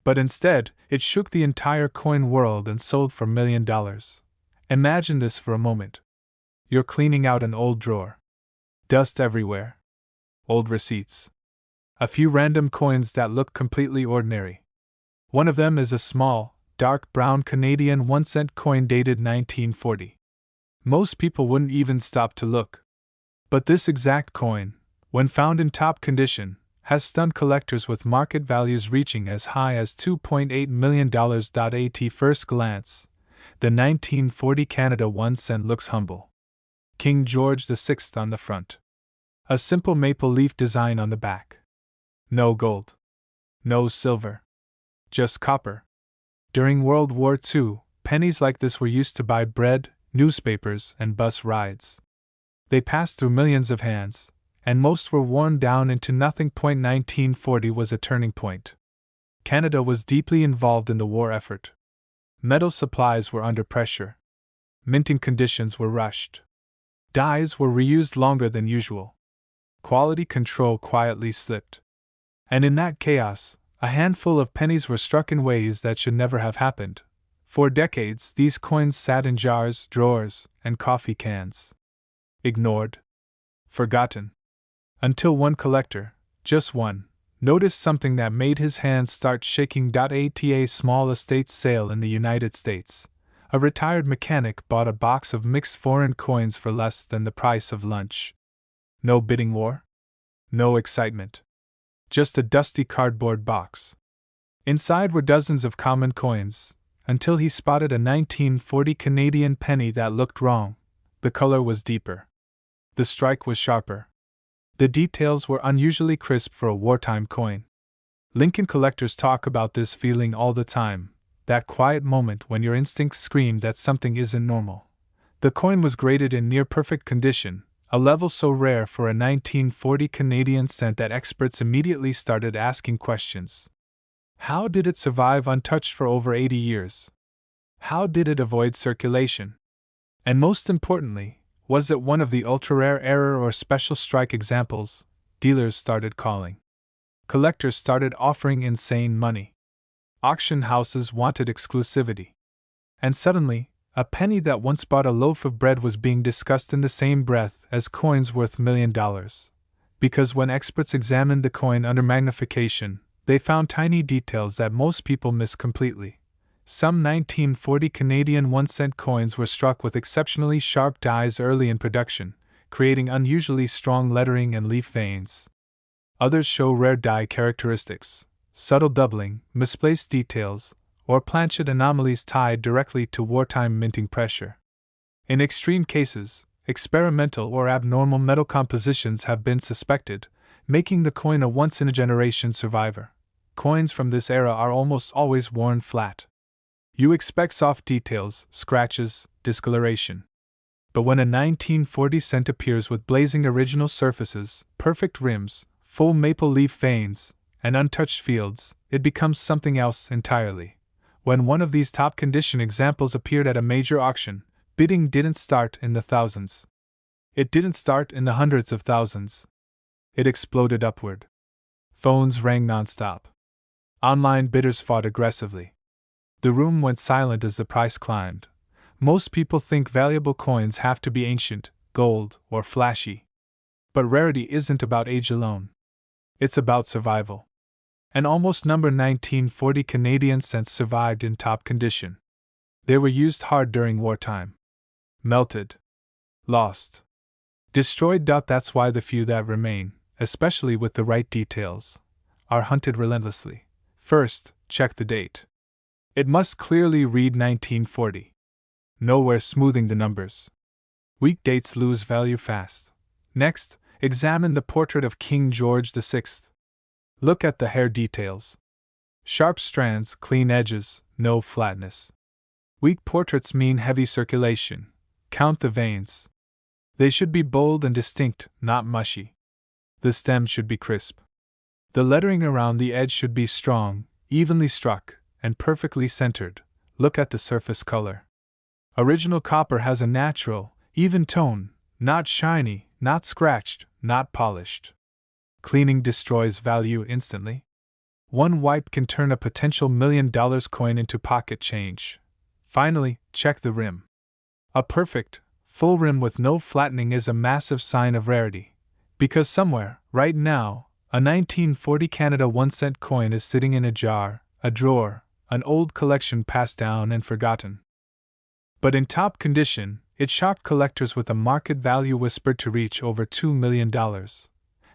But instead, it shook the entire coin world and sold for $1 million. Imagine this for a moment. You're cleaning out an old drawer. Dust everywhere. Old receipts. A few random coins that look completely ordinary. One of them is a small, dark brown Canadian 1-cent coin dated 1940. Most people wouldn't even stop to look. But this exact coin, when found in top condition, has stunned collectors with market values reaching as high as $2.8 million. At first glance, the 1940 Canada 1 cent looks humble. King George VI on the front. A simple maple leaf design on the back. No gold. No silver. Just copper. During World War II, pennies like this were used to buy bread, newspapers, and bus rides. They passed through millions of hands, and most were worn down into nothing. 1940 was a turning point. Canada was deeply involved in the war effort. Metal supplies were under pressure. Minting conditions were rushed. Dies were reused longer than usual. Quality control quietly slipped. And in that chaos, a handful of pennies were struck in ways that should never have happened. For decades, these coins sat in jars, drawers, and coffee cans. Ignored. Forgotten. Until one collector, just one, noticed something that made his hands start shaking. At a small estate sale in the United States, a retired mechanic bought a box of mixed foreign coins for less than the price of lunch. No bidding war. No excitement. Just a dusty cardboard box. Inside were dozens of common coins, until he spotted a 1940 Canadian penny that looked wrong. The color was deeper. The strike was sharper. The details were unusually crisp for a wartime coin. Lincoln collectors talk about this feeling all the time, that quiet moment when your instincts scream that something isn't normal. The coin was graded in near-perfect condition, a level so rare for a 1940 Canadian cent that experts immediately started asking questions. How did it survive untouched for over 80 years? How did it avoid circulation? And most importantly, was it one of the ultra-rare error or special strike examples? Dealers started calling. Collectors started offering insane money. Auction houses wanted exclusivity. And suddenly, a penny that once bought a loaf of bread was being discussed in the same breath as coins worth $1 million. Because when experts examined the coin under magnification, they found tiny details that most people miss completely. Some 1940 Canadian 1-cent coins were struck with exceptionally sharp dies early in production, creating unusually strong lettering and leaf veins. Others show rare die characteristics, subtle doubling, misplaced details, or planchet anomalies tied directly to wartime minting pressure. In extreme cases, experimental or abnormal metal compositions have been suspected, making the coin a once-in-a-generation survivor. Coins from this era are almost always worn flat. You expect soft details, scratches, discoloration. But when a 1940 cent appears with blazing original surfaces, perfect rims, full maple leaf veins, and untouched fields, it becomes something else entirely. When one of these top-condition examples appeared at a major auction, bidding didn't start in the thousands. It didn't start in the hundreds of thousands. It exploded upward. Phones rang nonstop. Online bidders fought aggressively. The room went silent as the price climbed. Most people think valuable coins have to be ancient, gold, or flashy. But rarity isn't about age alone. It's about survival. An almost number 1940 Canadian cents survived in top condition. They were used hard during wartime. Melted. Lost. Destroyed. That's why the few that remain, especially with the right details, are hunted relentlessly. First, check the date. It must clearly read 1940. Nowhere smoothing the numbers. Weak dates lose value fast. Next, examine the portrait of King George VI. Look at the hair details. Sharp strands, clean edges, no flatness. Weak portraits mean heavy circulation. Count the veins. They should be bold and distinct, not mushy. The stem should be crisp. The lettering around the edge should be strong, evenly struck, and perfectly centered. Look at the surface color. Original copper has a natural, even tone, not shiny, not scratched, not polished. Cleaning destroys value instantly. One wipe can turn a potential $1 million coin into pocket change. Finally, check the rim. A perfect, full rim with no flattening is a massive sign of rarity, because somewhere, right now, a 1940 Canada 1-cent coin is sitting in a jar, a drawer, an old collection passed down and forgotten. But in top condition, it shocked collectors with a market value whispered to reach over $2 million.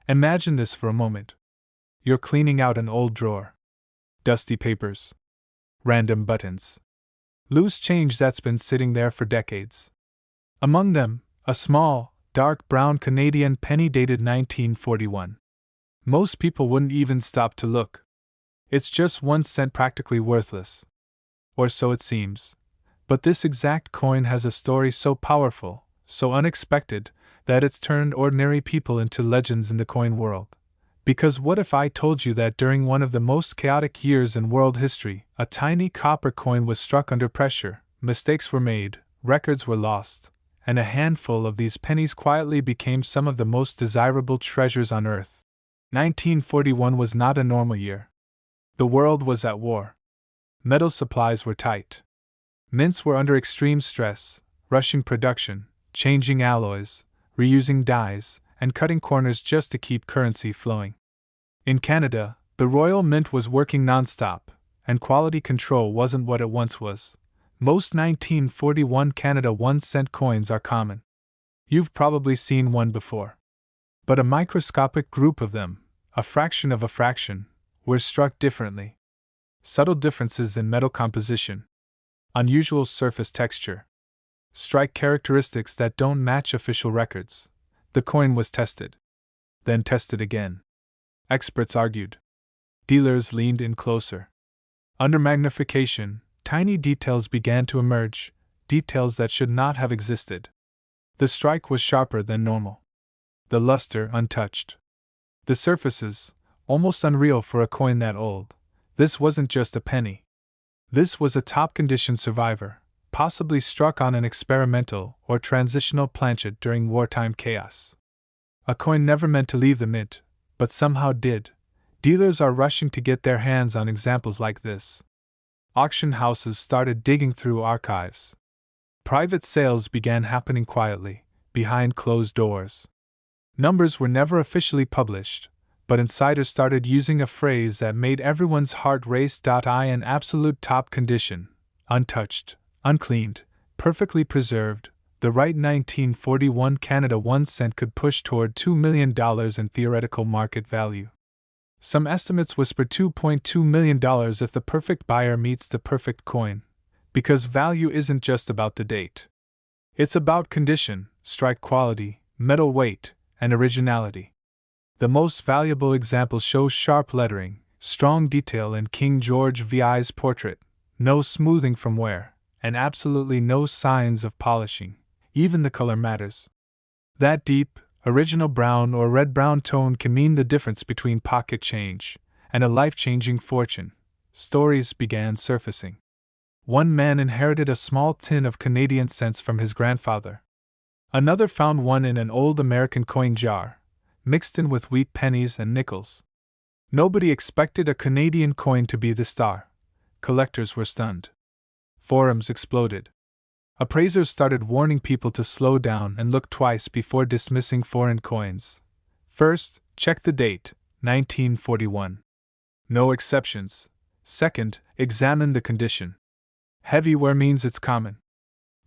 Imagine this for a moment. You're cleaning out an old drawer. Dusty papers. Random buttons. Loose change that's been sitting there for decades. Among them, a small, dark brown Canadian penny dated 1941. Most people wouldn't even stop to look. It's just 1 cent, practically worthless. Or so it seems. But this exact coin has a story so powerful, so unexpected, that it's turned ordinary people into legends in the coin world. Because what if I told you that during one of the most chaotic years in world history, a tiny copper coin was struck under pressure, mistakes were made, records were lost, and a handful of these pennies quietly became some of the most desirable treasures on earth? 1941 was not a normal year. The world was at war. Metal supplies were tight. Mints were under extreme stress, rushing production, changing alloys, reusing dyes, and cutting corners just to keep currency flowing. In Canada, the Royal Mint was working non-stop, and quality control wasn't what it once was. Most 1941 Canada 1-cent coins are common. You've probably seen one before. But a microscopic group of them, a fraction of a fraction, were struck differently. Subtle differences in metal composition. Unusual surface texture. Strike characteristics that don't match official records. The coin was tested. Then tested again. Experts argued. Dealers leaned in closer. Under magnification, tiny details began to emerge, details that should not have existed. The strike was sharper than normal. The luster untouched. The surfaces, almost unreal for a coin that old. This wasn't just a penny. This was a top-condition survivor, possibly struck on an experimental or transitional planchet during wartime chaos. A coin never meant to leave the mint, but somehow did. Dealers are rushing to get their hands on examples like this. Auction houses started digging through archives. Private sales began happening quietly, behind closed doors. Numbers were never officially published, but insiders started using a phrase that made everyone's heart race. In absolute top condition, untouched, uncleaned, perfectly preserved, the right 1941 Canada 1-cent could push toward $2 million in theoretical market value. Some estimates whispered $2.2 million if the perfect buyer meets the perfect coin, because value isn't just about the date. It's about condition, strike quality, metal weight, and originality. The most valuable examples show sharp lettering, strong detail in King George VI's portrait, no smoothing from wear, and absolutely no signs of polishing. Even the color matters. That deep, original brown or red-brown tone can mean the difference between pocket change and a life-changing fortune. Stories began surfacing. One man inherited a small tin of Canadian cents from his grandfather. Another found one in an old American coin jar, mixed in with wheat pennies and nickels. Nobody expected a Canadian coin to be the star. Collectors were stunned. Forums exploded. Appraisers started warning people to slow down and look twice before dismissing foreign coins. First, check the date, 1941. No exceptions. Second, examine the condition. Heavy wear means it's common.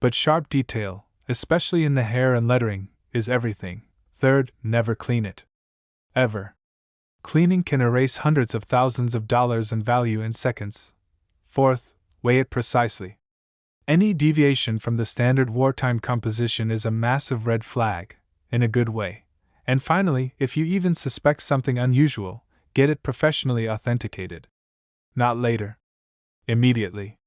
But sharp detail, especially in the hair and lettering, is everything. Third, never clean it. Ever. Cleaning can erase hundreds of thousands of dollars in value in seconds. Fourth, weigh it precisely. Any deviation from the standard wartime composition is a massive red flag, in a good way. And finally, if you even suspect something unusual, get it professionally authenticated. Not later. Immediately.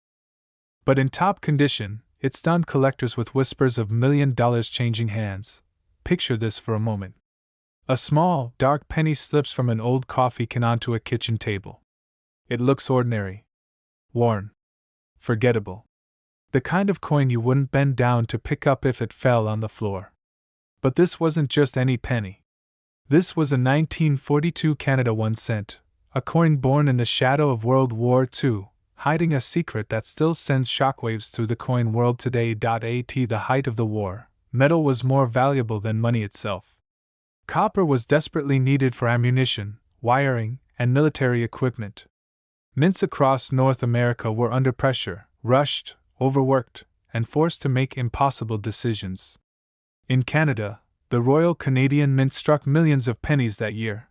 But in top condition, it stunned collectors with whispers of $1 million changing hands. Picture this for a moment. A small, dark penny slips from an old coffee can onto a kitchen table. It looks ordinary. Worn. Forgettable. The kind of coin you wouldn't bend down to pick up if it fell on the floor. But this wasn't just any penny. This was a 1942 Canada 1-cent, a coin born in the shadow of World War II, hiding a secret that still sends shockwaves through the coin world today. At the height of the war, metal was more valuable than money itself. Copper was desperately needed for ammunition, wiring, and military equipment. Mints across North America were under pressure, rushed, overworked, and forced to make impossible decisions. In Canada, the Royal Canadian Mint struck millions of pennies that year,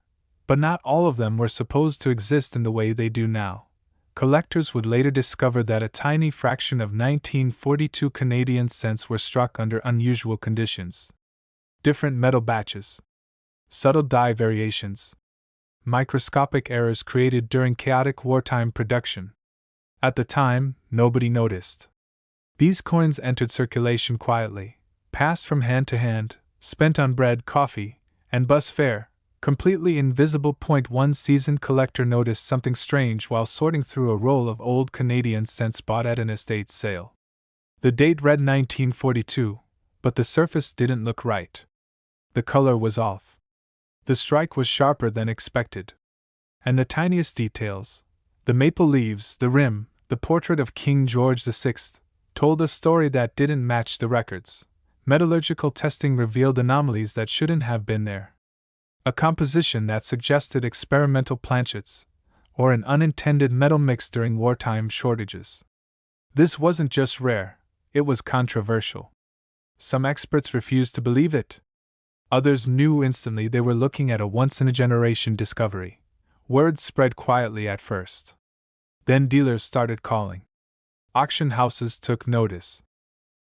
but not all of them were supposed to exist in the way they do now. Collectors would later discover that a tiny fraction of 1942 Canadian cents were struck under unusual conditions. Different metal batches, subtle die variations, microscopic errors created during chaotic wartime production. At the time, nobody noticed. These coins entered circulation quietly, passed from hand to hand, spent on bread, coffee, and bus fare, completely invisible. One seasoned collector noticed something strange while sorting through a roll of old Canadian cents bought at an estate sale. The date read 1942, but the surface didn't look right. The color was off. The strike was sharper than expected. And the tiniest details, the maple leaves, the rim, the portrait of King George VI, told a story that didn't match the records. Metallurgical testing revealed anomalies that shouldn't have been there. A composition that suggested experimental planchets, or an unintended metal mix during wartime shortages. This wasn't just rare, it was controversial. Some experts refused to believe it. Others knew instantly they were looking at a once-in-a-generation discovery. Word spread quietly at first. Then dealers started calling. Auction houses took notice.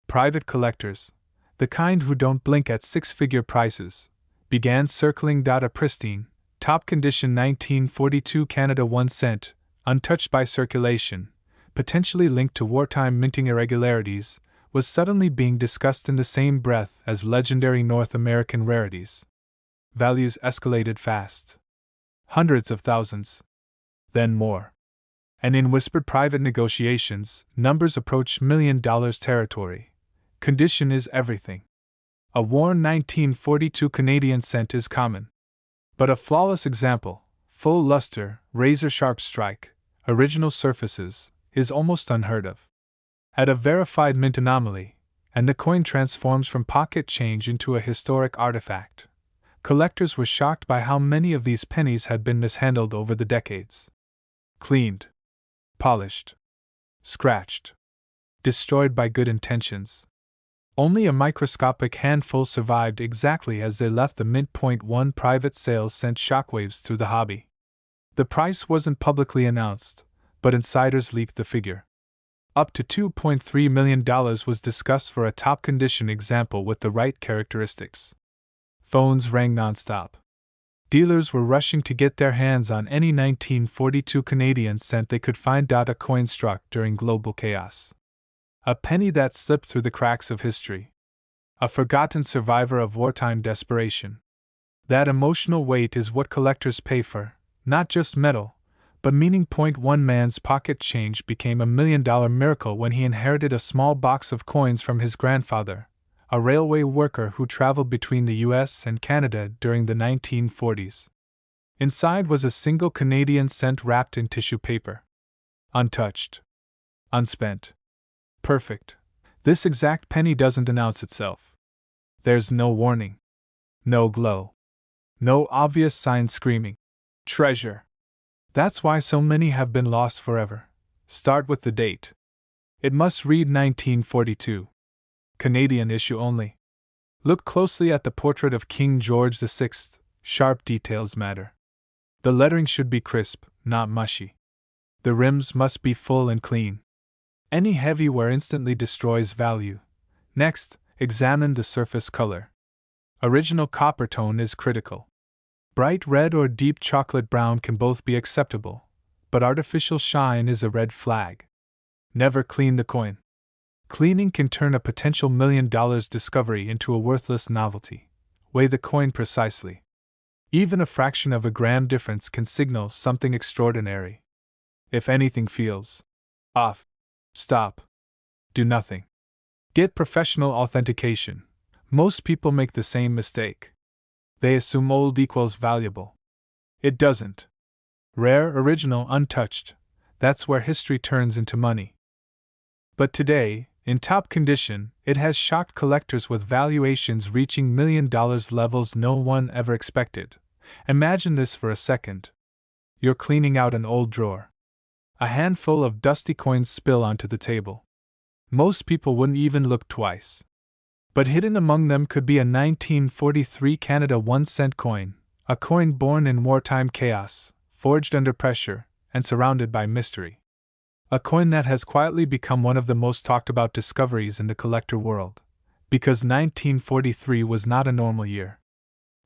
Private collectors, the kind who don't blink at six-figure prices, began circling. A pristine, top-condition 1942 Canada 1 cent, untouched by circulation, potentially linked to wartime minting irregularities, was suddenly being discussed in the same breath as legendary North American rarities. Values escalated fast. Hundreds of thousands. Then more. And in whispered private negotiations, numbers approached $1 million territory. Condition is everything. A worn 1942 Canadian cent is common. But a flawless example, full luster, razor-sharp strike, original surfaces, is almost unheard of. At a verified mint anomaly, and the coin transforms from pocket change into a historic artifact. Collectors were shocked by how many of these pennies had been mishandled over the decades. Cleaned, polished, scratched, destroyed by good intentions. Only a microscopic handful survived exactly as they left the mint. One private sale sent shockwaves through the hobby. The price wasn't publicly announced, but insiders leaked the figure. Up to $2.3 million was discussed for a top-condition example with the right characteristics. Phones rang nonstop. Dealers were rushing to get their hands on any 1942 Canadian cent they could find. A coin struck during global chaos. A penny that slipped through the cracks of history. A forgotten survivor of wartime desperation. That emotional weight is what collectors pay for, not just metal, but meaning. One man's pocket change became $1 million miracle when he inherited a small box of coins from his grandfather, a railway worker who traveled between the US and Canada during the 1940s. Inside was a single Canadian cent wrapped in tissue paper. Untouched. Unspent. Perfect. This exact penny doesn't announce itself. There's no warning. No glow. No obvious sign screaming, "Treasure!" That's why so many have been lost forever. Start with the date. It must read 1942. Canadian issue only. Look closely at the portrait of King George VI. Sharp details matter. The lettering should be crisp, not mushy. The rims must be full and clean. Any heavy wear instantly destroys value. Next, examine the surface color. Original copper tone is critical. Bright red or deep chocolate brown can both be acceptable, but artificial shine is a red flag. Never clean the coin. Cleaning can turn a potential $1 million discovery into a worthless novelty. Weigh the coin precisely. Even a fraction of a gram difference can signal something extraordinary. If anything feels off, stop. Do nothing. Get professional authentication. Most people make the same mistake. They assume old equals valuable. It doesn't. Rare, original, untouched. That's where history turns into money. But today, in top condition, it has shocked collectors with valuations reaching $1 million levels no one ever expected. Imagine this for a second. You're cleaning out an old drawer. A handful of dusty coins spill onto the table. Most people wouldn't even look twice. But hidden among them could be a 1943 Canada 1-cent coin, a coin born in wartime chaos, forged under pressure, and surrounded by mystery. A coin that has quietly become one of the most talked about discoveries in the collector world. Because 1943 was not a normal year.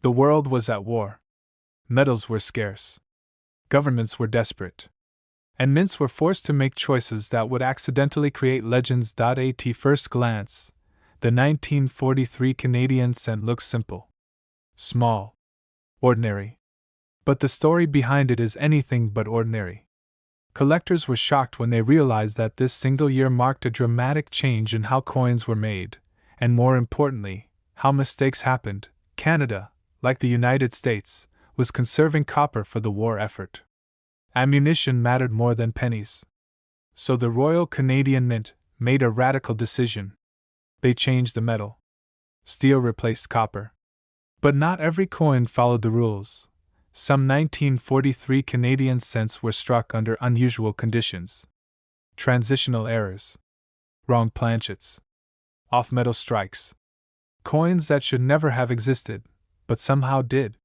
The world was at war. Metals were scarce. Governments were desperate. And mints were forced to make choices that would accidentally create legends. At first glance, the 1943 Canadian cent looks simple, small, ordinary. But the story behind it is anything but ordinary. Collectors were shocked when they realized that this single year marked a dramatic change in how coins were made, and more importantly, how mistakes happened. Canada, like the United States, was conserving copper for the war effort. Ammunition mattered more than pennies. So the Royal Canadian Mint made a radical decision. They changed the metal. Steel replaced copper. But not every coin followed the rules. Some 1943 Canadian cents were struck under unusual conditions. Transitional errors. Wrong planchets. Off-metal strikes. Coins that should never have existed, but somehow did.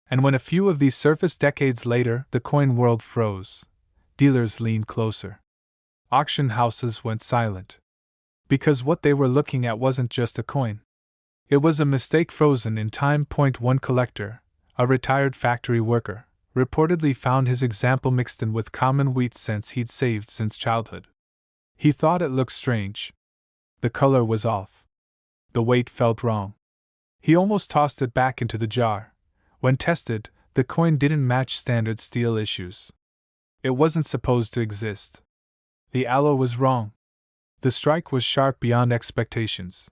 And when a few of these surfaced decades later, the coin world froze. Dealers leaned closer. Auction houses went silent. Because what they were looking at wasn't just a coin. It was a mistake frozen in time. One collector, a retired factory worker, reportedly found his example mixed in with common wheat cents he'd saved since childhood. He thought it looked strange. The color was off. The weight felt wrong. He almost tossed it back into the jar. When tested, the coin didn't match standard steel issues. It wasn't supposed to exist. The alloy was wrong. The strike was sharp beyond expectations.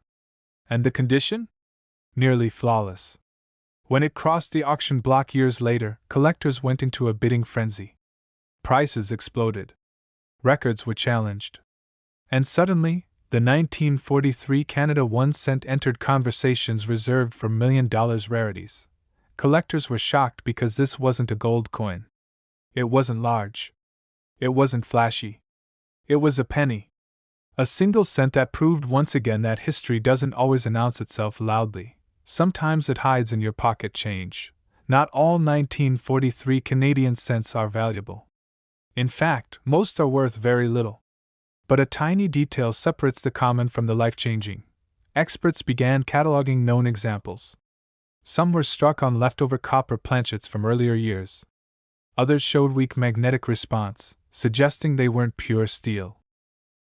And the condition? Nearly flawless. When it crossed the auction block years later, collectors went into a bidding frenzy. Prices exploded. Records were challenged. And suddenly, the 1943 Canada 1-cent entered conversations reserved for $1 million rarities. Collectors were shocked because this wasn't a gold coin. It wasn't large. It wasn't flashy. It was a penny. A single cent that proved once again that history doesn't always announce itself loudly. Sometimes it hides in your pocket change. Not all 1943 Canadian cents are valuable. In fact, most are worth very little. But a tiny detail separates the common from the life-changing. Experts began cataloging known examples. Some were struck on leftover copper planchets from earlier years. Others showed weak magnetic response, suggesting they weren't pure steel.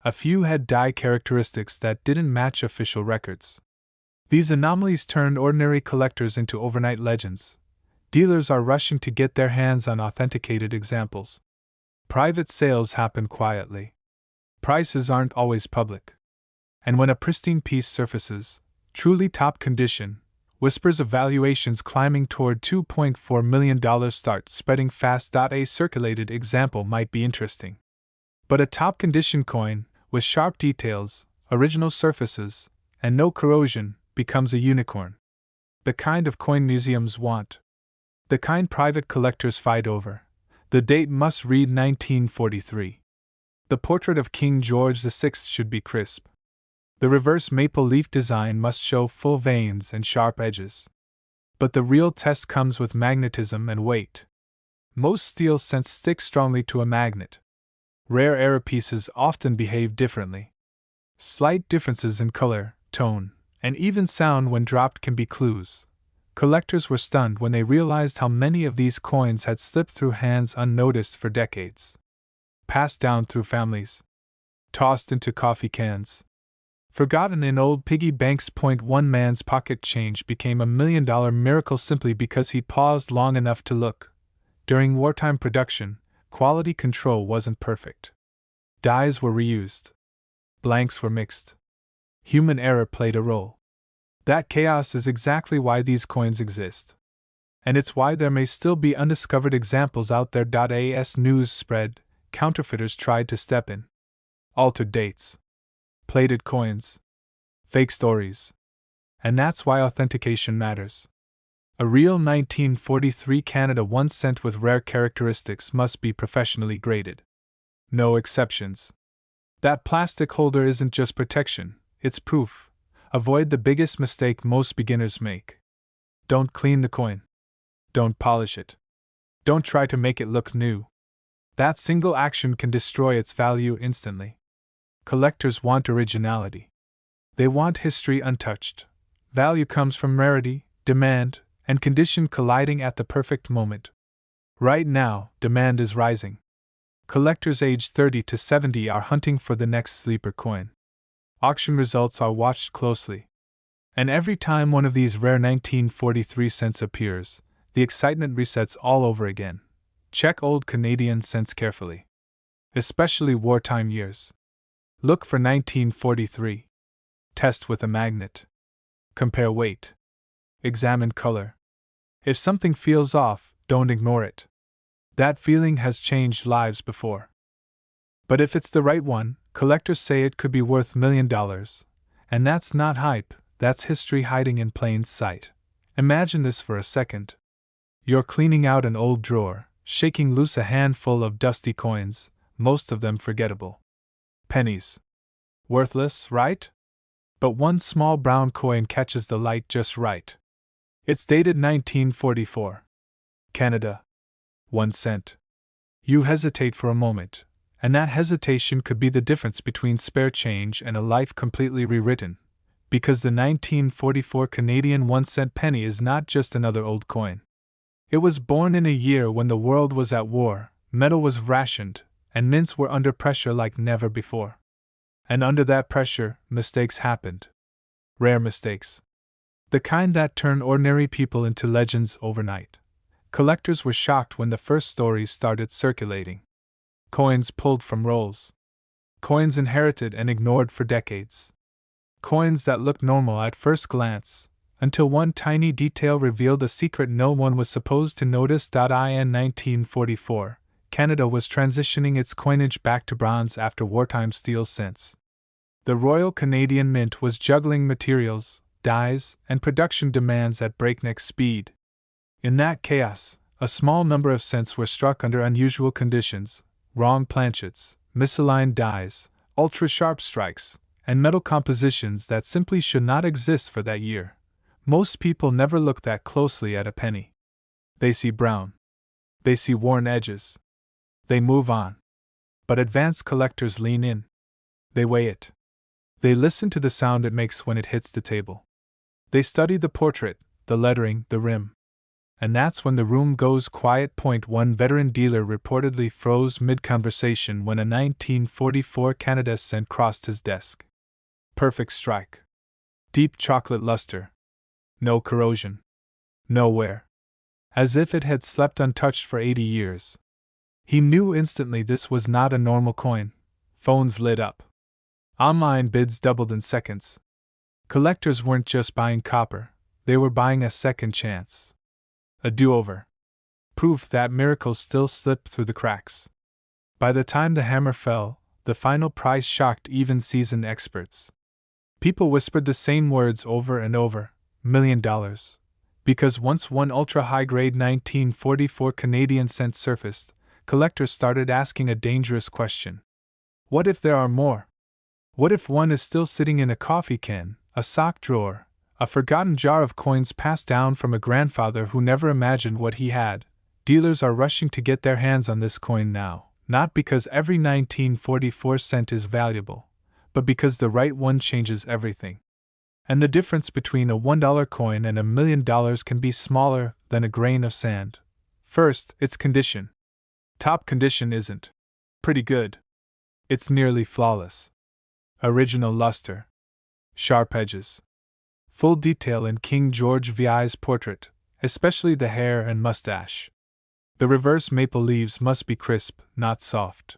A few had die characteristics that didn't match official records. These anomalies turned ordinary collectors into overnight legends. Dealers are rushing to get their hands on authenticated examples. Private sales happen quietly. Prices aren't always public. And when a pristine piece surfaces, truly top condition, whispers of valuations climbing toward $2.4 million start spreading fast. A circulated example might be interesting. But a top condition coin, with sharp details, original surfaces, and no corrosion, becomes a unicorn. The kind of coin museums want. The kind private collectors fight over. The date must read 1943. The portrait of King George VI should be crisp. The reverse maple leaf design must show full veins and sharp edges. But the real test comes with magnetism and weight. Most steel cents stick strongly to a magnet. Rare era pieces often behave differently. Slight differences in color, tone, and even sound when dropped can be clues. Collectors were stunned when they realized how many of these coins had slipped through hands unnoticed for decades. Passed down through families. Tossed into coffee cans. Forgotten in old piggy banks. One man's pocket change became $1 million miracle simply because he paused long enough to look. During wartime production, quality control wasn't perfect. Dies were reused. Blanks were mixed. Human error played a role. That chaos is exactly why these coins exist. And it's why there may still be undiscovered examples out there. As news spread, counterfeiters tried to step in. Altered dates, plated coins, fake stories. And that's why authentication matters. A real 1943 Canada 1 cent with rare characteristics must be professionally graded. No exceptions. That plastic holder isn't just protection, it's proof. Avoid the biggest mistake most beginners make. Don't clean the coin. Don't polish it. Don't try to make it look new. That single action can destroy its value instantly. Collectors want originality. They want history untouched. Value comes from rarity, demand, and condition colliding at the perfect moment. Right now, demand is rising. Collectors aged 30 to 70 are hunting for the next sleeper coin. Auction results are watched closely. And every time one of these rare 1943 cents appears, the excitement resets all over again. Check old Canadian cents carefully. Especially wartime years. Look for 1943. Test with a magnet. Compare weight. Examine color. If something feels off, don't ignore it. That feeling has changed lives before. But if it's the right one, collectors say it could be worth $1 million. And that's not hype, that's history hiding in plain sight. Imagine this for a second. You're cleaning out an old drawer, shaking loose a handful of dusty coins, most of them forgettable. Pennies. Worthless, right? But one small brown coin catches the light just right. It's dated 1944. Canada. 1 cent. You hesitate for a moment, and that hesitation could be the difference between spare change and a life completely rewritten. Because the 1944 Canadian 1 cent penny is not just another old coin. It was born in a year when the world was at war, metal was rationed, and mints were under pressure like never before. And under that pressure, mistakes happened. Rare mistakes. The kind that turn ordinary people into legends overnight. Collectors were shocked when the first stories started circulating. Coins pulled from rolls. Coins inherited and ignored for decades. Coins that looked normal at first glance, until one tiny detail revealed a secret no one was supposed to notice. In 1944, Canada was transitioning its coinage back to bronze after wartime steel cents. The Royal Canadian Mint was juggling materials, dyes, and production demands at breakneck speed. In that chaos, a small number of cents were struck under unusual conditions: wrong planchets, misaligned dyes, ultra-sharp strikes, and metal compositions that simply should not exist for that year. Most people never look that closely at a penny. They see brown. They see worn edges. They move on. But advanced collectors lean in. They weigh it. They listen to the sound it makes when it hits the table. They study the portrait, the lettering, the rim. And that's when the room goes quiet. One veteran dealer reportedly froze mid-conversation when a 1944 Canada cent crossed his desk. Perfect strike. Deep chocolate luster. No corrosion. No wear. As if it had slept untouched for 80 years. He knew instantly this was not a normal coin. Phones lit up. Online bids doubled in seconds. Collectors weren't just buying copper, they were buying a second chance. A do-over. Proof that miracles still slip through the cracks. By the time the hammer fell, the final price shocked even seasoned experts. People whispered the same words over and over: $1 million. Because once one ultra-high-grade 1944 Canadian cent surfaced, collectors started asking a dangerous question. What if there are more? What if one is still sitting in a coffee can, a sock drawer, a forgotten jar of coins passed down from a grandfather who never imagined what he had? Dealers are rushing to get their hands on this coin now, not because every 1944 cent is valuable, but because the right one changes everything. And the difference between a $1 coin and $1 million can be smaller than a grain of sand. First, its condition. Top condition isn't pretty good. It's nearly flawless. Original luster. Sharp edges. Full detail in King George VI's portrait, especially the hair and mustache. The reverse maple leaves must be crisp, not soft.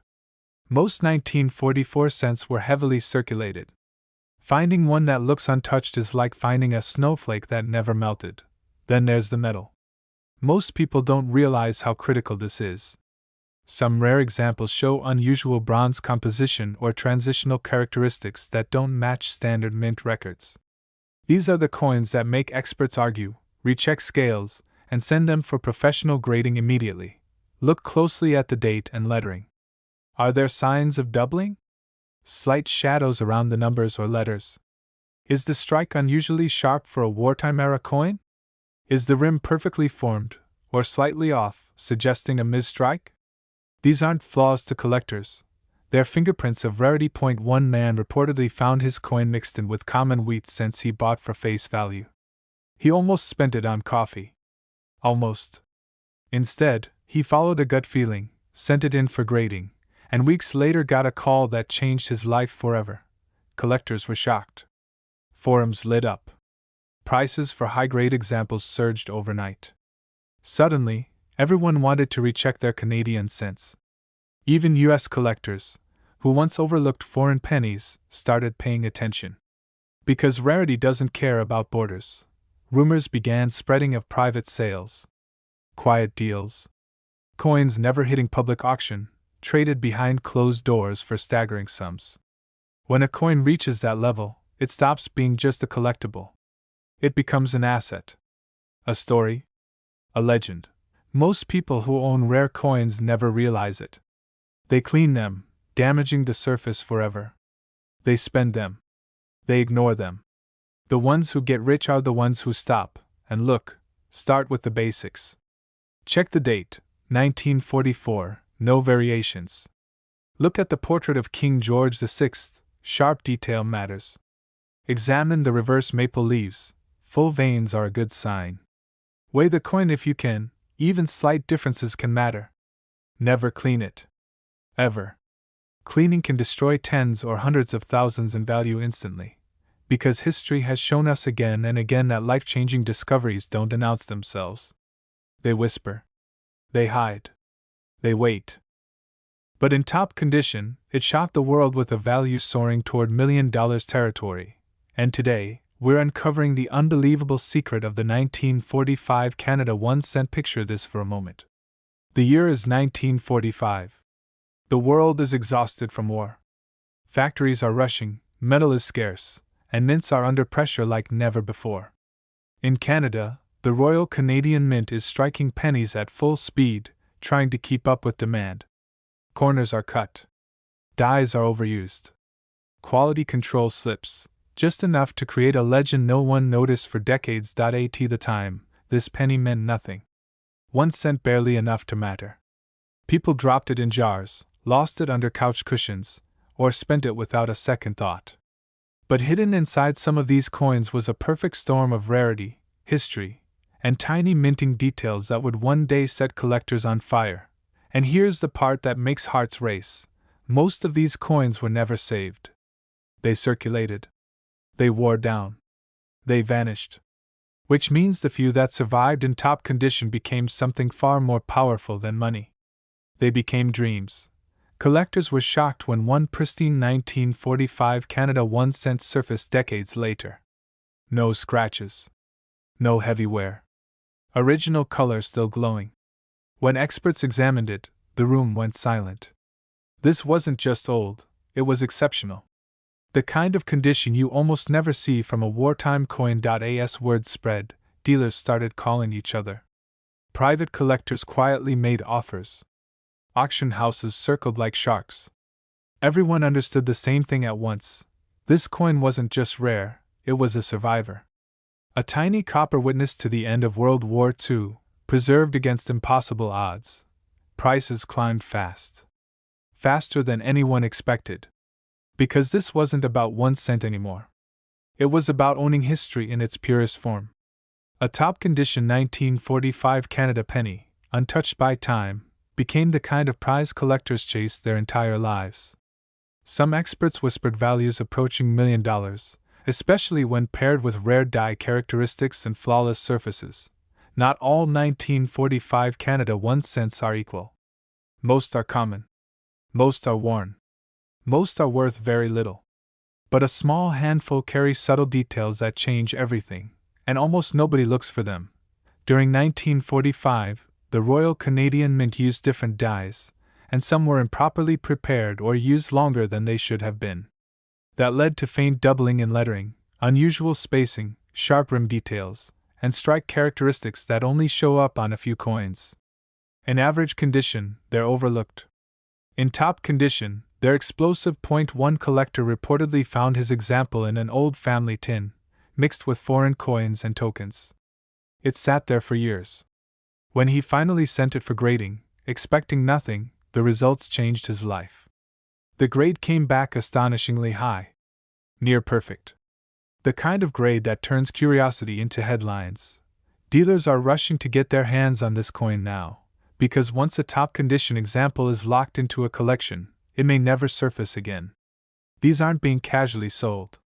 Most 1944 cents were heavily circulated. Finding one that looks untouched is like finding a snowflake that never melted. Then there's the metal. Most people don't realize how critical this is. Some rare examples show unusual bronze composition or transitional characteristics that don't match standard mint records. These are the coins that make experts argue, recheck scales, and send them for professional grading immediately. Look closely at the date and lettering. Are there signs of doubling? Slight shadows around the numbers or letters? Is the strike unusually sharp for a wartime-era coin? Is the rim perfectly formed, or slightly off, suggesting a misstrike? These aren't flaws to collectors. They're fingerprints of rarity. One man reportedly found his coin mixed in with common wheat cents he bought for face value. He almost spent it on coffee. Almost. Instead, he followed a gut feeling, sent it in for grading, and weeks later got a call that changed his life forever. Collectors were shocked. Forums lit up. Prices for high-grade examples surged overnight. Suddenly, everyone wanted to recheck their Canadian cents. Even U.S. collectors, who once overlooked foreign pennies, started paying attention. Because rarity doesn't care about borders, rumors began spreading of private sales. Quiet deals. Coins never hitting public auction, traded behind closed doors for staggering sums. When a coin reaches that level, it stops being just a collectible. It becomes an asset. A story. A legend. Most people who own rare coins never realize it. They clean them, damaging the surface forever. They spend them. They ignore them. The ones who get rich are the ones who stop, and look, start with the basics. Check the date, 1944, no variations. Look at the portrait of King George VI, sharp detail matters. Examine the reverse maple leaves, full veins are a good sign. Weigh the coin if you can, even slight differences can matter. Never clean it. Ever. Cleaning can destroy tens or hundreds of thousands in value instantly, because history has shown us again and again that life-changing discoveries don't announce themselves. They whisper. They hide. They wait. But in top condition, it shocked the world with a value soaring toward $1 million territory, and today, we're uncovering the unbelievable secret of the 1945 Canada 1-cent. Picture this for a moment. The year is 1945. The world is exhausted from war. Factories are rushing, metal is scarce, and mints are under pressure like never before. In Canada, the Royal Canadian Mint is striking pennies at full speed, trying to keep up with demand. Corners are cut. Dies are overused. Quality control slips, just enough to create a legend no one noticed for decades. At the time, this penny meant nothing. 1 cent barely enough to matter. People dropped it in jars, lost it under couch cushions, or spent it without a second thought. But hidden inside some of these coins was a perfect storm of rarity, history, and tiny minting details that would one day set collectors on fire. And here's the part that makes hearts race. Most of these coins were never saved. They circulated. They wore down. They vanished. Which means the few that survived in top condition became something far more powerful than money. They became dreams. Collectors were shocked when one pristine 1945 Canada 1-cent surfaced decades later. No scratches. No heavy wear. Original color still glowing. When experts examined it, the room went silent. This wasn't just old, it was exceptional. The kind of condition you almost never see from a wartime coin. As word spread, dealers started calling each other. Private collectors quietly made offers. Auction houses circled like sharks. Everyone understood the same thing at once. This coin wasn't just rare, it was a survivor. A tiny copper witness to the end of World War II, preserved against impossible odds. Prices climbed fast. Faster than anyone expected. Because this wasn't about 1 cent anymore. It was about owning history in its purest form. A top condition 1945 Canada penny, untouched by time, became the kind of prize collectors chased their entire lives. Some experts whispered values approaching $1 million, especially when paired with rare die characteristics and flawless surfaces. Not all 1945 Canada 1 cents are equal. Most are common. Most are worn. Most are worth very little. But a small handful carry subtle details that change everything, and almost nobody looks for them. During 1945, the Royal Canadian Mint used different dies, and some were improperly prepared or used longer than they should have been. That led to faint doubling in lettering, unusual spacing, sharp rim details, and strike characteristics that only show up on a few coins. In average condition, they're overlooked. In top condition, their explosive point. One collector reportedly found his example in an old family tin, mixed with foreign coins and tokens. It sat there for years. When he finally sent it for grading, expecting nothing, the results changed his life. The grade came back astonishingly high. Near perfect. The kind of grade that turns curiosity into headlines. Dealers are rushing to get their hands on this coin now, because once a top condition example is locked into a collection, it may never surface again. These aren't being casually sold.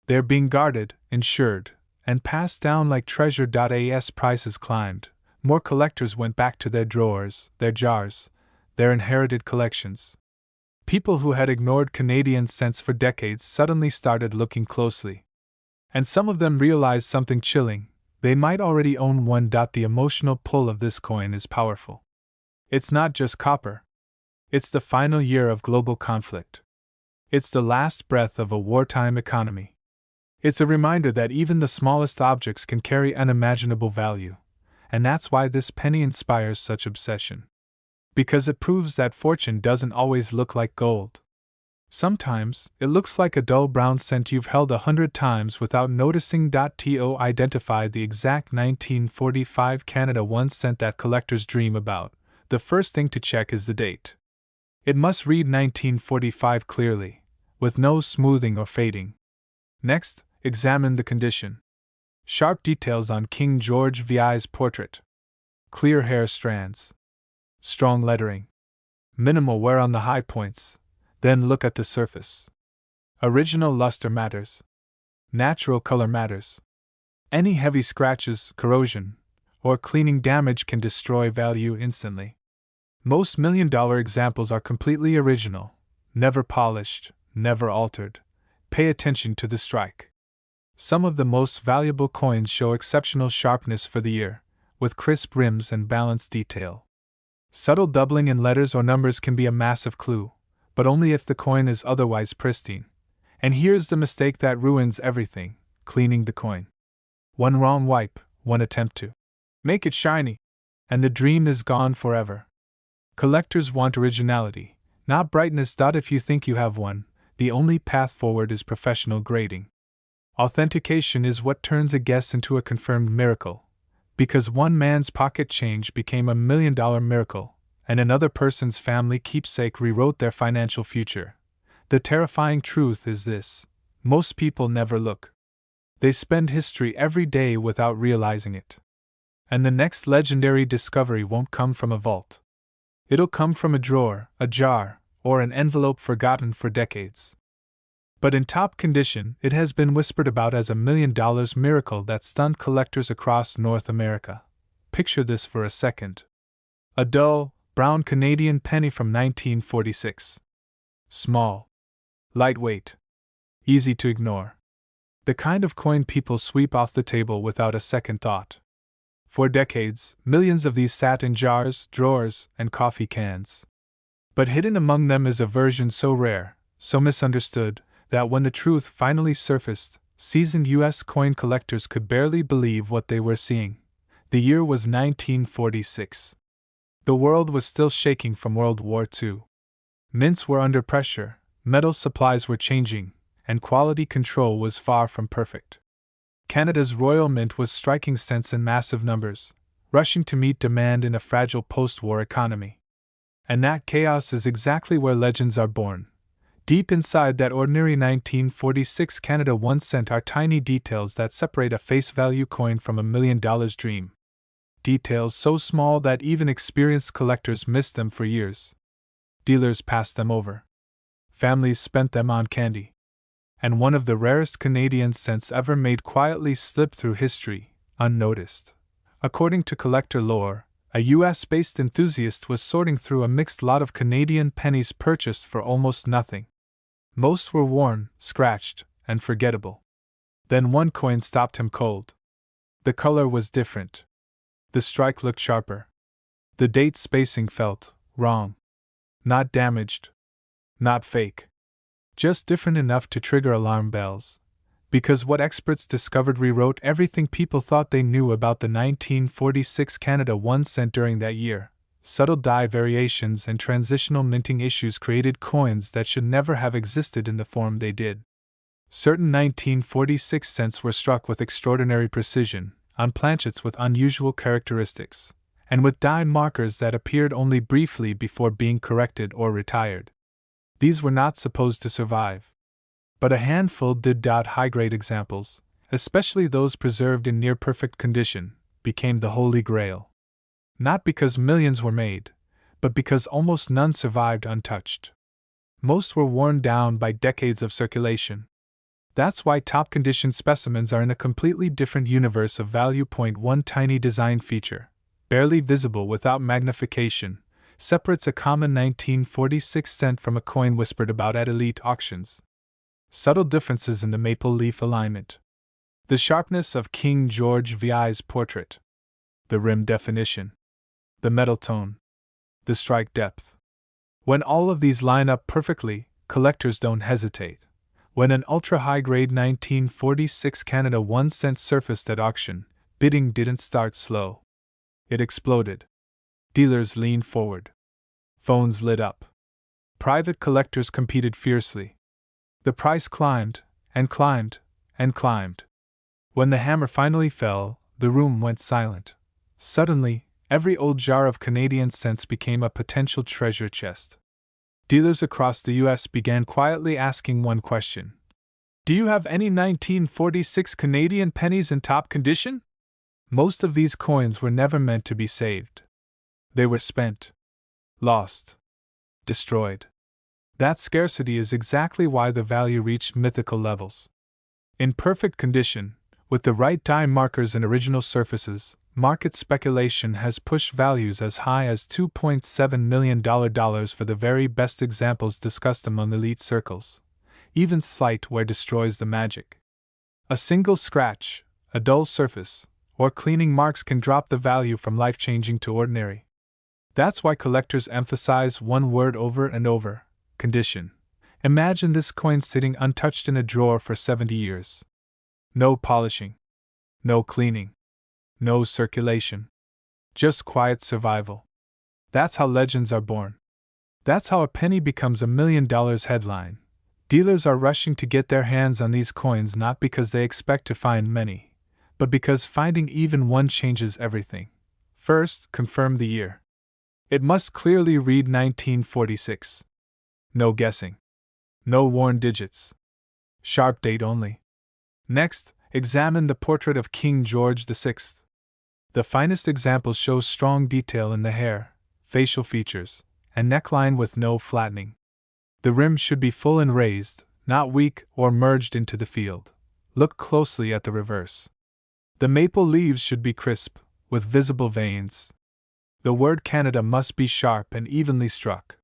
They're being guarded, insured, and passed down like treasure. As prices climbed, more collectors went back to their drawers, their jars, their inherited collections. People who had ignored Canadian cents for decades suddenly started looking closely. And some of them realized something chilling: they might already own one. The emotional pull of this coin is powerful. It's not just copper. It's the final year of global conflict. It's the last breath of a wartime economy. It's a reminder that even the smallest objects can carry unimaginable value, and that's why this penny inspires such obsession. Because it proves that fortune doesn't always look like gold. Sometimes, it looks like a dull brown cent you've held 100 times without noticing. To identify the exact 1945 Canada 1 cent that collectors dream about, the first thing to check is the date. It must read 1945 clearly, with no smoothing or fading. Next, examine the condition. Sharp details on King George VI's portrait. Clear hair strands. Strong lettering. Minimal wear on the high points. Then look at the surface. Original luster matters. Natural color matters. Any heavy scratches, corrosion, or cleaning damage can destroy value instantly. Most million-dollar examples are completely original, never polished, never altered. Pay attention to the strike. Some of the most valuable coins show exceptional sharpness for the year, with crisp rims and balanced detail. Subtle doubling in letters or numbers can be a massive clue, but only if the coin is otherwise pristine. And here's the mistake that ruins everything: cleaning the coin. One wrong wipe, one attempt to make it shiny, and the dream is gone forever. Collectors want originality, not brightness. If you think you have one, the only path forward is professional grading. Authentication is what turns a guess into a confirmed miracle, because one man's pocket change became $1 million miracle, and another person's family keepsake rewrote their financial future. The terrifying truth is this: most people never look. They spend history every day without realizing it. And the next legendary discovery won't come from a vault. It'll come from a drawer, a jar, or an envelope forgotten for decades. But in top condition, it has been whispered about as $1 million miracle that stunned collectors across North America. Picture this for a second. A dull, brown Canadian penny from 1946. Small. Lightweight. Easy to ignore. The kind of coin people sweep off the table without a second thought. For decades, millions of these sat in jars, drawers, and coffee cans. But hidden among them is a version so rare, so misunderstood, that when the truth finally surfaced, seasoned U.S. coin collectors could barely believe what they were seeing. The year was 1946. The world was still shaking from World War II. Mints were under pressure, metal supplies were changing, and quality control was far from perfect. Canada's Royal Mint was striking cents in massive numbers, rushing to meet demand in a fragile post-war economy. And that chaos is exactly where legends are born. Deep inside that ordinary 1946 Canada 1 cent are tiny details that separate a face-value coin from $1 million dream. Details so small that even experienced collectors missed them for years. Dealers passed them over. Families spent them on candy. And one of the rarest Canadian cents ever made quietly slipped through history, unnoticed. According to collector lore, a US-based enthusiast was sorting through a mixed lot of Canadian pennies purchased for almost nothing. Most were worn, scratched, and forgettable. Then one coin stopped him cold. The color was different. The strike looked sharper. The date spacing felt wrong. Not damaged. Not fake. Just different enough to trigger alarm bells. Because what experts discovered rewrote everything people thought they knew about the 1946 Canada 1 cent during that year. Subtle die variations and transitional minting issues created coins that should never have existed in the form they did. Certain 1946 cents were struck with extraordinary precision, on planchets with unusual characteristics, and with die markers that appeared only briefly before being corrected or retired. These were not supposed to survive. But a handful did. High-grade examples, especially those preserved in near-perfect condition, became the holy grail. Not because millions were made, but because almost none survived untouched. Most were worn down by decades of circulation. That's why top-condition specimens are in a completely different universe of value. One tiny design feature, barely visible without magnification, separates a common 1946 cent from a coin whispered about at elite auctions. Subtle differences in the maple leaf alignment. The sharpness of King George VI's portrait. The rim definition. The metal tone. The strike depth. When all of these line up perfectly, collectors don't hesitate. When an ultra-high-grade 1946 Canada 1 cent surfaced at auction, bidding didn't start slow. It exploded. Dealers leaned forward. Phones lit up. Private collectors competed fiercely. The price climbed, and climbed, and climbed. When the hammer finally fell, the room went silent. Suddenly, every old jar of Canadian cents became a potential treasure chest. Dealers across the U.S. began quietly asking one question. Do you have any 1946 Canadian pennies in top condition? Most of these coins were never meant to be saved. They were spent. Lost. Destroyed. That scarcity is exactly why the value reached mythical levels. In perfect condition, with the right die markers and original surfaces, market speculation has pushed values as high as $2.7 million for the very best examples discussed among elite circles. Even slight wear destroys the magic. A single scratch, a dull surface, or cleaning marks can drop the value from life-changing to ordinary. That's why collectors emphasize one word over and over: condition. Imagine this coin sitting untouched in a drawer for 70 years. No polishing. No cleaning. No circulation. Just quiet survival. That's how legends are born. That's how a penny becomes $1 million headline. Dealers are rushing to get their hands on these coins not because they expect to find many, but because finding even one changes everything. First, confirm the year. It must clearly read 1946. No guessing. No worn digits. Sharp date only. Next, examine the portrait of King George VI. The finest examples show strong detail in the hair, facial features, and neckline with no flattening. The rim should be full and raised, not weak or merged into the field. Look closely at the reverse. The maple leaves should be crisp, with visible veins. The word Canada must be sharp and evenly struck.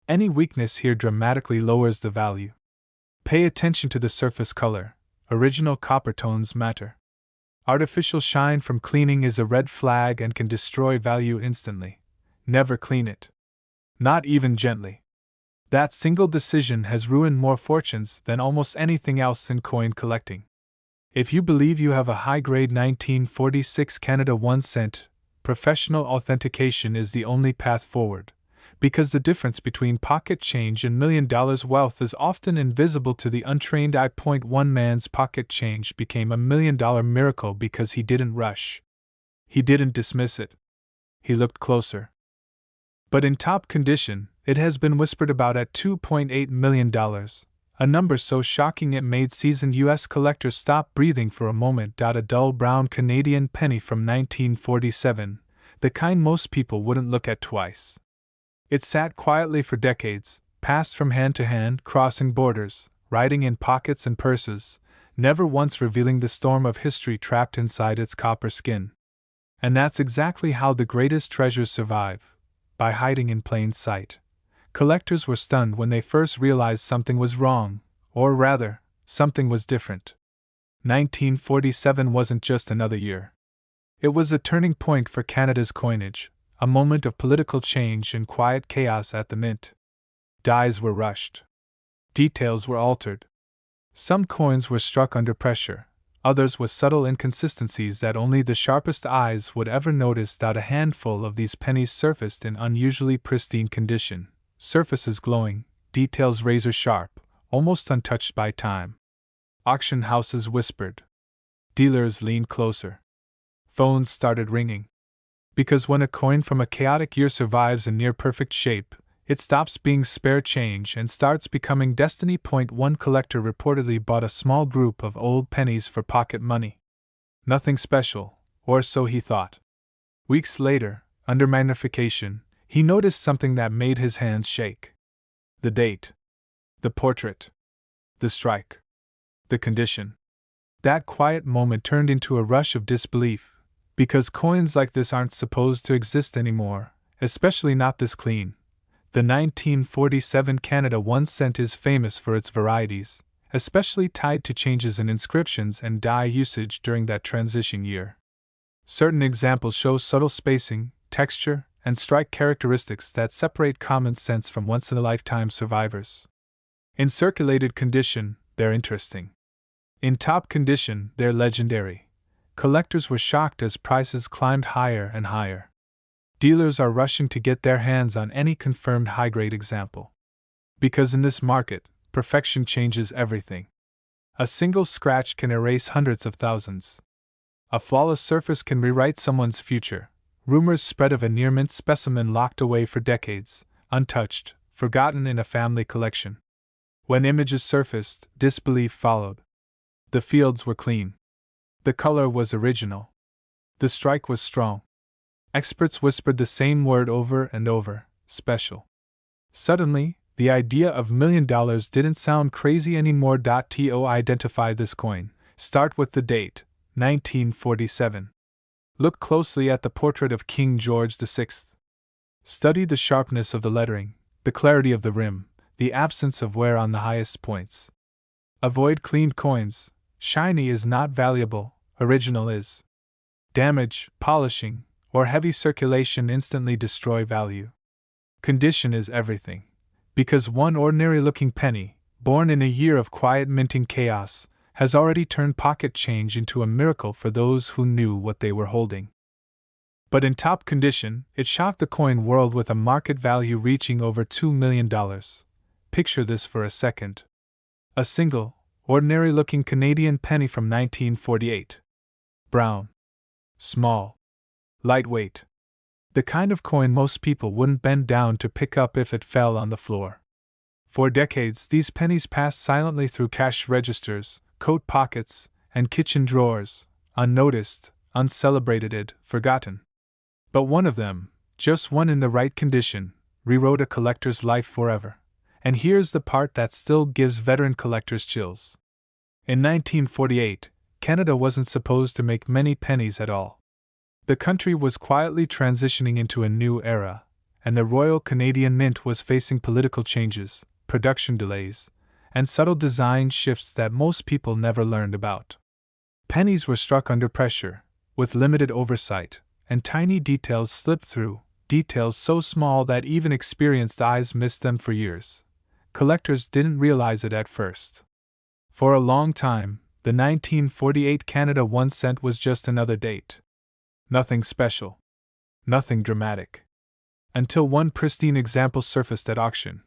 Any weakness here dramatically lowers the value. Pay attention to the surface color. Original copper tones matter. Artificial shine from cleaning is a red flag and can destroy value instantly. Never clean it. Not even gently. That single decision has ruined more fortunes than almost anything else in coin collecting. If you believe you have a high-grade 1946 Canada 1 cent, professional authentication is the only path forward, because the difference between pocket change and $1 million wealth is often invisible to the untrained eye. One man's pocket change became $1 million miracle because he didn't rush. He didn't dismiss it. He looked closer. But in top condition, it has been whispered about at $2.8 million, a number so shocking it made seasoned U.S. collectors stop breathing for a moment. A dull brown Canadian penny from 1947, the kind most people wouldn't look at twice. It sat quietly for decades, passed from hand to hand, crossing borders, riding in pockets and purses, never once revealing the storm of history trapped inside its copper skin. And that's exactly how the greatest treasures survive, by hiding in plain sight. Collectors were stunned when they first realized something was wrong, or rather, something was different. 1947 wasn't just another year. It was a turning point for Canada's coinage, a moment of political change and quiet chaos at the mint. Dies were rushed. Details were altered. Some coins were struck under pressure, others with subtle inconsistencies that only the sharpest eyes would ever notice. A handful of these pennies surfaced in unusually pristine condition, surfaces glowing, details razor sharp, almost untouched by time. Auction houses whispered. Dealers leaned closer. Phones started ringing. Because when a coin from a chaotic year survives in near perfect shape, it stops being spare change and starts becoming destiny. One collector reportedly bought a small group of old pennies for pocket money. Nothing special, or so he thought. Weeks later, under magnification, he noticed something that made his hands shake. The date. The portrait. The strike. The condition. That quiet moment turned into a rush of disbelief, because coins like this aren't supposed to exist anymore, especially not this clean. The 1947 Canada 1 cent is famous for its varieties, especially tied to changes in inscriptions and die usage during that transition year. Certain examples show subtle spacing, texture, and strike characteristics that separate common sense from once-in-a-lifetime survivors. In circulated condition, they're interesting. In top condition, they're legendary. Collectors were shocked as prices climbed higher and higher. Dealers are rushing to get their hands on any confirmed high-grade example. Because in this market, perfection changes everything. A single scratch can erase hundreds of thousands. A flawless surface can rewrite someone's future. Rumors spread of a near-mint specimen locked away for decades, untouched, forgotten in a family collection. When images surfaced, disbelief followed. The fields were clean. The color was original. The strike was strong. Experts whispered the same word over and over: special. Suddenly, the idea of $1 million didn't sound crazy anymore. To identify this coin, start with the date, 1947. Look closely at the portrait of King George VI. Study the sharpness of the lettering, the clarity of the rim, the absence of wear on the highest points. Avoid cleaned coins. Shiny is not valuable, original is. Damage, polishing, or heavy circulation instantly destroy value. Condition is everything. Because one ordinary-looking penny, born in a year of quiet minting chaos, has already turned pocket change into a miracle for those who knew what they were holding. But in top condition, it shocked the coin world with a market value reaching over $2 million. Picture this for a second. A single, ordinary-looking Canadian penny from 1948. Brown. Small. Lightweight. The kind of coin most people wouldn't bend down to pick up if it fell on the floor. For decades, these pennies passed silently through cash registers, coat pockets, and kitchen drawers, unnoticed, uncelebrated, forgotten. But one of them, just one in the right condition, rewrote a collector's life forever. And here's the part that still gives veteran collectors chills. In 1948, Canada wasn't supposed to make many pennies at all. The country was quietly transitioning into a new era, and the Royal Canadian Mint was facing political changes, production delays, and subtle design shifts that most people never learned about. Pennies were struck under pressure, with limited oversight, and tiny details slipped through, details so small that even experienced eyes missed them for years. Collectors didn't realize it at first. For a long time, the 1948 Canada 1 cent was just another date. Nothing special. Nothing dramatic. Until one pristine example surfaced at auction.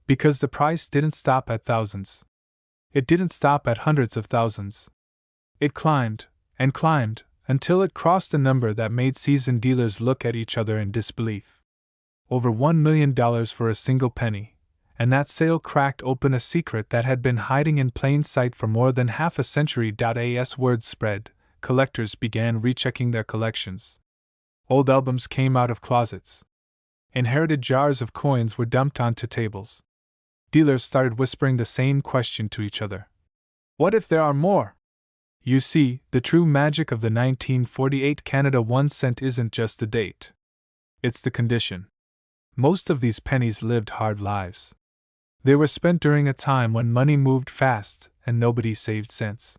Because the price didn't stop at thousands. It didn't stop at hundreds of thousands. It climbed, and climbed, until it crossed a number that made seasoned dealers look at each other in disbelief. Over $1 million for a single penny, and that sale cracked open a secret that had been hiding in plain sight for more than half a century. As word spread, collectors began rechecking their collections. Old albums came out of closets. Inherited jars of coins were dumped onto tables. Dealers started whispering the same question to each other. What if there are more? You see, the true magic of the 1948 Canada 1 cent isn't just the date. It's the condition. Most of these pennies lived hard lives. They were spent during a time when money moved fast and nobody saved cents.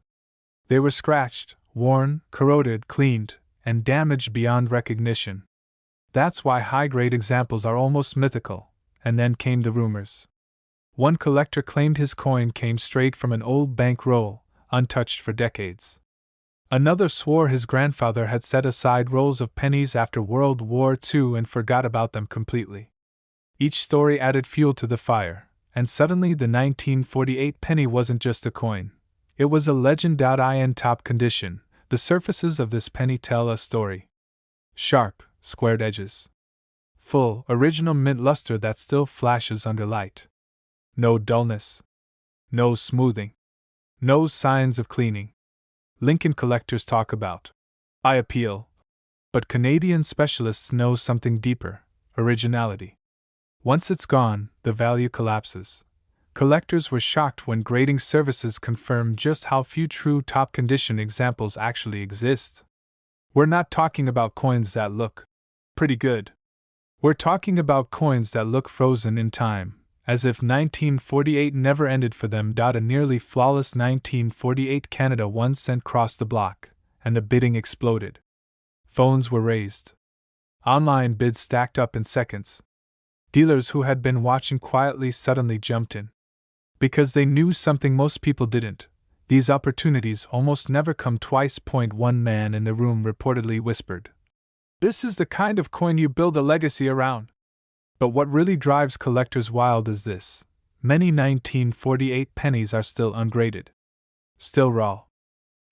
They were scratched, worn, corroded, cleaned, and damaged beyond recognition. That's why high-grade examples are almost mythical. And then came the rumors. One collector claimed his coin came straight from an old bank roll, untouched for decades. Another swore his grandfather had set aside rolls of pennies after World War II and forgot about them completely. Each story added fuel to the fire, and suddenly the 1948 penny wasn't just a coin. It was a legend. In top condition, the surfaces of this penny tell a story. Sharp, squared edges. Full, original mint luster that still flashes under light. No dullness. No smoothing. No signs of cleaning. Lincoln collectors talk about eye appeal. But Canadian specialists know something deeper: originality. Once it's gone, the value collapses. Collectors were shocked when grading services confirmed just how few true top condition examples actually exist. We're not talking about coins that look pretty good. We're talking about coins that look frozen in time, as if 1948 never ended for them. A nearly flawless 1948 Canada 1 cent crossed the block, and the bidding exploded. Phones were raised. Online bids stacked up in seconds. Dealers who had been watching quietly suddenly jumped in. Because they knew something most people didn't: these opportunities almost never come twice. One man in the room reportedly whispered, "This is the kind of coin you build a legacy around." But what really drives collectors wild is this: many 1948 pennies are still ungraded. Still raw.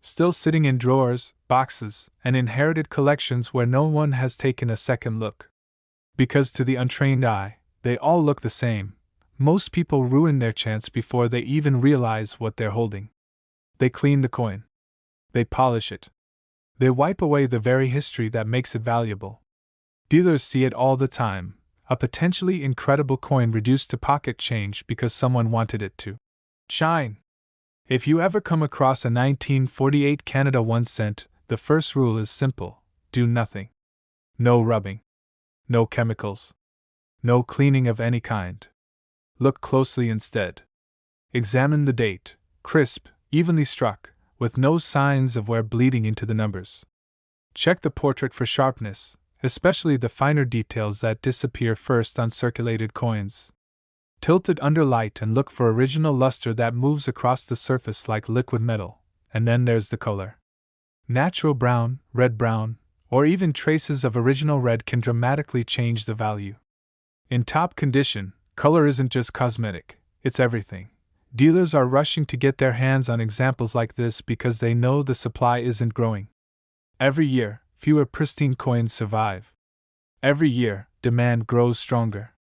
Still sitting in drawers, boxes, and inherited collections where no one has taken a second look. Because to the untrained eye, they all look the same. Most people ruin their chance before they even realize what they're holding. They clean the coin. They polish it. They wipe away the very history that makes it valuable. Dealers see it all the time: a potentially incredible coin reduced to pocket change because someone wanted it to shine. If you ever come across a 1948 Canada 1 cent, the first rule is simple: do nothing. No rubbing. No chemicals. No cleaning of any kind. Look closely instead. Examine the date, crisp, evenly struck, with no signs of wear bleeding into the numbers. Check the portrait for sharpness, especially the finer details that disappear first on circulated coins. Tilt it under light and look for original luster that moves across the surface like liquid metal. And then there's the color. Natural brown, red brown, or even traces of original red can dramatically change the value. In top condition, color isn't just cosmetic, it's everything. Dealers are rushing to get their hands on examples like this because they know the supply isn't growing. Every year, fewer pristine coins survive. Every year, demand grows stronger.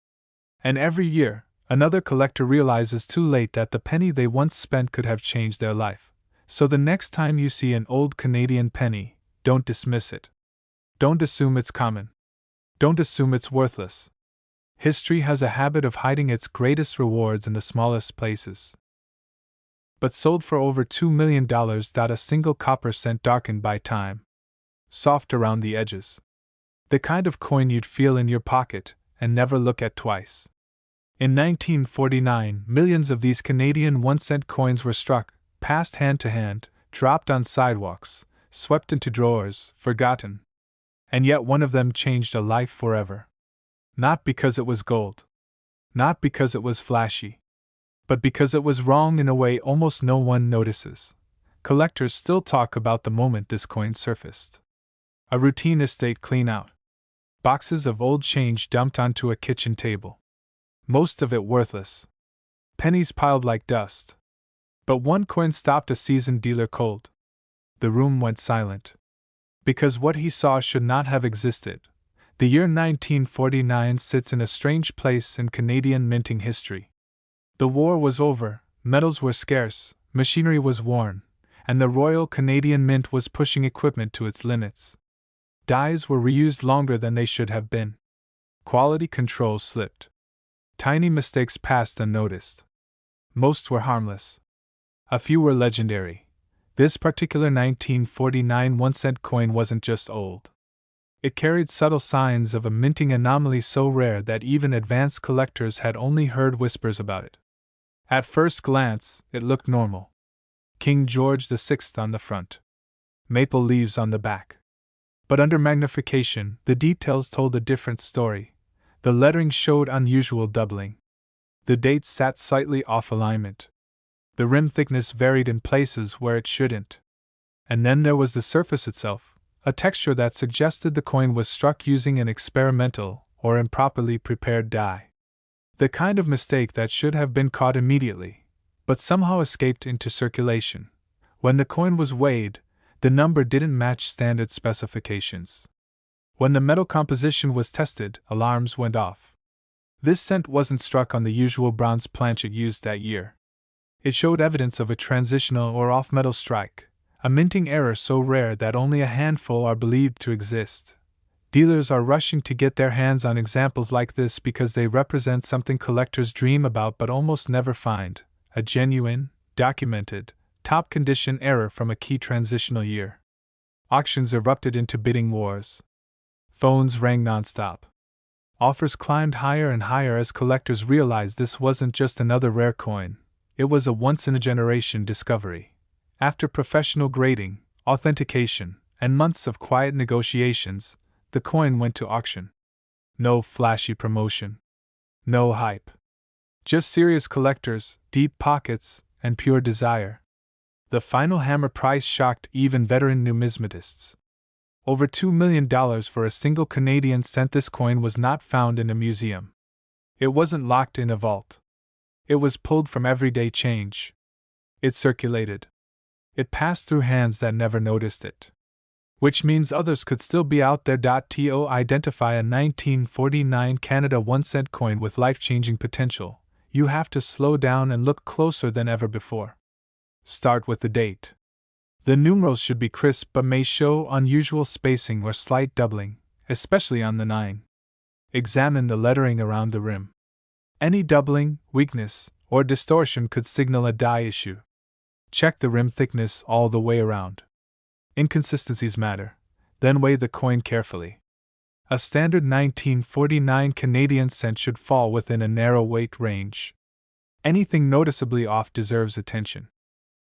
And every year, another collector realizes too late that the penny they once spent could have changed their life. So the next time you see an old Canadian penny, don't dismiss it. Don't assume it's common. Don't assume it's worthless. History has a habit of hiding its greatest rewards in the smallest places. But sold for over $2 million. A single copper cent darkened by time. Soft around the edges. The kind of coin you'd feel in your pocket and never look at twice. In 1949, millions of these Canadian 1 cent coins were struck, passed hand to hand, dropped on sidewalks, swept into drawers, forgotten. And yet one of them changed a life forever. Not because it was gold. Not because it was flashy. But because it was wrong in a way almost no one notices. Collectors still talk about the moment this coin surfaced. A routine estate clean out. Boxes of old change dumped onto a kitchen table. Most of it worthless. Pennies piled like dust. But one coin stopped a seasoned dealer cold. The room went silent. Because what he saw should not have existed. The year 1949 sits in a strange place in Canadian minting history. The war was over, metals were scarce, machinery was worn, and the Royal Canadian Mint was pushing equipment to its limits. Dies were reused longer than they should have been. Quality control slipped. Tiny mistakes passed unnoticed. Most were harmless. A few were legendary. This particular 1949 1 cent coin wasn't just old. It carried subtle signs of a minting anomaly so rare that even advanced collectors had only heard whispers about it. At first glance, it looked normal. King George VI on the front. Maple leaves on the back. But under magnification, the details told a different story. The lettering showed unusual doubling. The dates sat slightly off alignment. The rim thickness varied in places where it shouldn't. And then there was the surface itself, a texture that suggested the coin was struck using an experimental or improperly prepared die. The kind of mistake that should have been caught immediately, but somehow escaped into circulation. When the coin was weighed, the number didn't match standard specifications. When the metal composition was tested, alarms went off. This cent wasn't struck on the usual bronze planchet used that year. It showed evidence of a transitional or off-metal strike, a minting error so rare that only a handful are believed to exist. Dealers are rushing to get their hands on examples like this because they represent something collectors dream about but almost never find: a genuine, documented, top-condition error from a key transitional year. Auctions erupted into bidding wars. Phones rang nonstop. Offers climbed higher and higher as collectors realized this wasn't just another rare coin, it was a once-in-a-generation discovery. After professional grading, authentication, and months of quiet negotiations, the coin went to auction. No flashy promotion. No hype. Just serious collectors, deep pockets, and pure desire. The final hammer price shocked even veteran numismatists. Over $2 million for a single Canadian cent. This coin was not found in a museum. It wasn't locked in a vault. It was pulled from everyday change. It circulated. It passed through hands that never noticed it. Which means others could still be out there. To identify a 1949 Canada 1-cent coin with life-changing potential, you have to slow down and look closer than ever before. Start with the date. The numerals should be crisp but may show unusual spacing or slight doubling, especially on the 9. Examine the lettering around the rim. Any doubling, weakness, or distortion could signal a die issue. Check the rim thickness all the way around. Inconsistencies matter, then weigh the coin carefully. A standard 1949 Canadian cent should fall within a narrow weight range. Anything noticeably off deserves attention.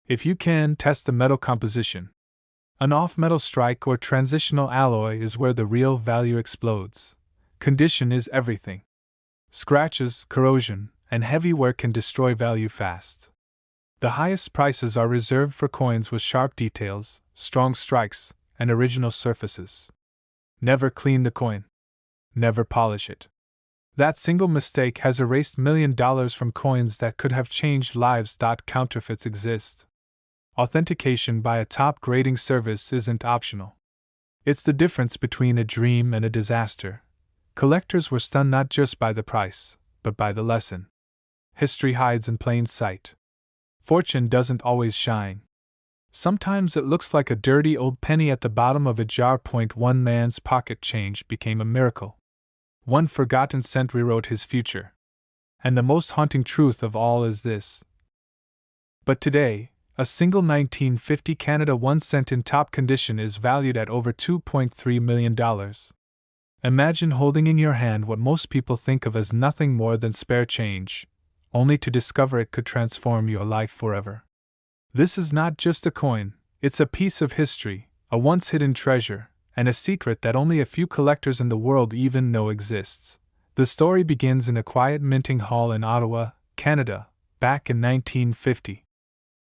If you can, test the metal composition. An off-metal strike or transitional alloy is where the real value explodes. Condition is everything. Scratches, corrosion, and heavy wear can destroy value fast. The highest prices are reserved for coins with sharp details, strong strikes, and original surfaces. Never clean the coin. Never polish it. That single mistake has erased $1 million from coins that could have changed lives. Counterfeits exist. Authentication by a top grading service isn't optional. It's the difference between a dream and a disaster. Collectors were stunned not just by the price, but by the lesson. History hides in plain sight. Fortune doesn't always shine. Sometimes it looks like a dirty old penny at the bottom of a jar. One man's pocket change became a miracle. One forgotten cent rewrote his future. And the most haunting truth of all is this. But today, a single 1950 Canada 1-cent in top condition is valued at over $2.3 million. Imagine holding in your hand what most people think of as nothing more than spare change, only to discover it could transform your life forever. This is not just a coin, it's a piece of history, a once hidden treasure, and a secret that only a few collectors in the world even know exists. The story begins in a quiet minting hall in Ottawa, Canada, back in 1950.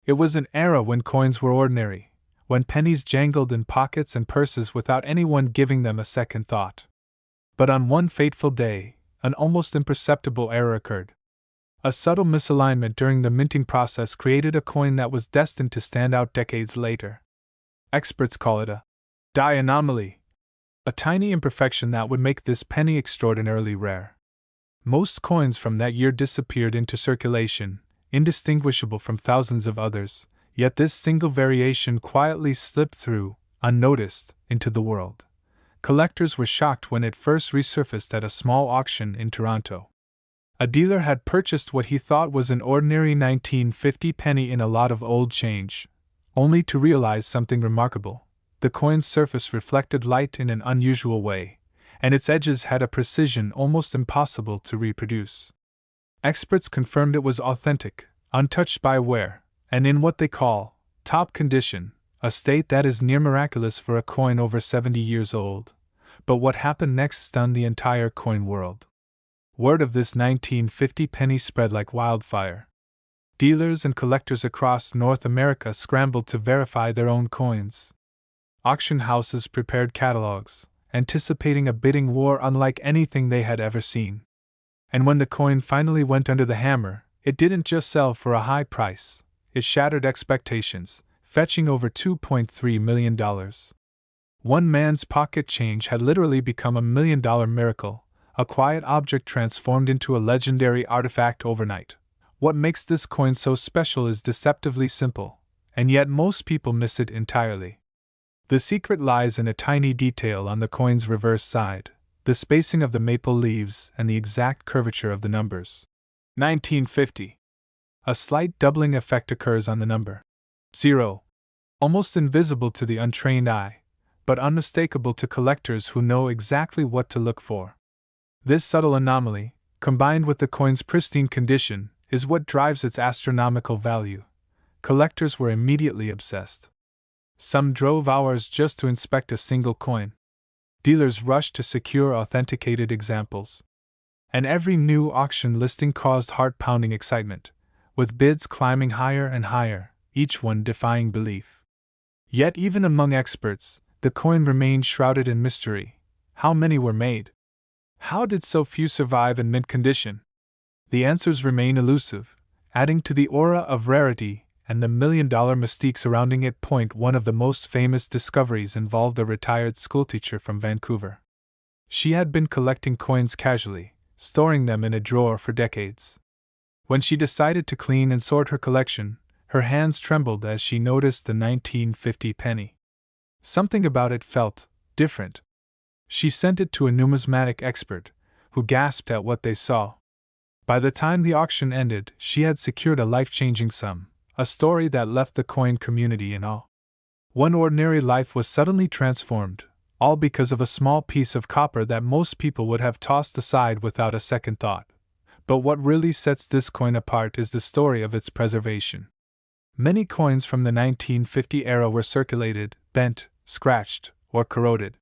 It was an era when coins were ordinary, when pennies jangled in pockets and purses without anyone giving them a second thought. But on one fateful day, an almost imperceptible error occurred. A subtle misalignment during the minting process created a coin that was destined to stand out decades later. Experts call it a die anomaly, a tiny imperfection that would make this penny extraordinarily rare. Most coins from that year disappeared into circulation, indistinguishable from thousands of others, yet this single variation quietly slipped through, unnoticed, into the world. Collectors were shocked when it first resurfaced at a small auction in Toronto. A dealer had purchased what he thought was an ordinary 1950 penny in a lot of old change, only to realize something remarkable. The coin's surface reflected light in an unusual way, and its edges had a precision almost impossible to reproduce. Experts confirmed it was authentic, untouched by wear, and in what they call top condition, a state that is near miraculous for a coin over 70 years old. But what happened next stunned the entire coin world. Word of this 1950 penny spread like wildfire. Dealers and collectors across North America scrambled to verify their own coins. Auction houses prepared catalogs, anticipating a bidding war unlike anything they had ever seen. And when the coin finally went under the hammer, it didn't just sell for a high price, it shattered expectations, fetching over $2.3 million. One man's pocket change had literally become $1 million miracle, a quiet object transformed into a legendary artifact overnight. What makes this coin so special is deceptively simple, and yet most people miss it entirely. The secret lies in a tiny detail on the coin's reverse side, the spacing of the maple leaves and the exact curvature of the numbers. 1950. A slight doubling effect occurs on the number 0, almost invisible to the untrained eye, but unmistakable to collectors who know exactly what to look for. This subtle anomaly, combined with the coin's pristine condition, is what drives its astronomical value. Collectors were immediately obsessed. Some drove hours just to inspect a single coin. Dealers rushed to secure authenticated examples. And every new auction listing caused heart-pounding excitement, with bids climbing higher and higher, each one defying belief. Yet even among experts, the coin remained shrouded in mystery. How many were made? How did so few survive in mint condition? The answers remain elusive, adding to the aura of rarity and the million-dollar mystique surrounding it. One of the most famous discoveries involved a retired schoolteacher from Vancouver. She had been collecting coins casually, storing them in a drawer for decades. When she decided to clean and sort her collection, her hands trembled as she noticed the 1950 penny. Something about it felt different. She sent it to a numismatic expert, who gasped at what they saw. By the time the auction ended, she had secured a life-changing sum, a story that left the coin community in awe. One ordinary life was suddenly transformed, all because of a small piece of copper that most people would have tossed aside without a second thought. But what really sets this coin apart is the story of its preservation. Many coins from the 1950 era were circulated, bent, scratched, or corroded.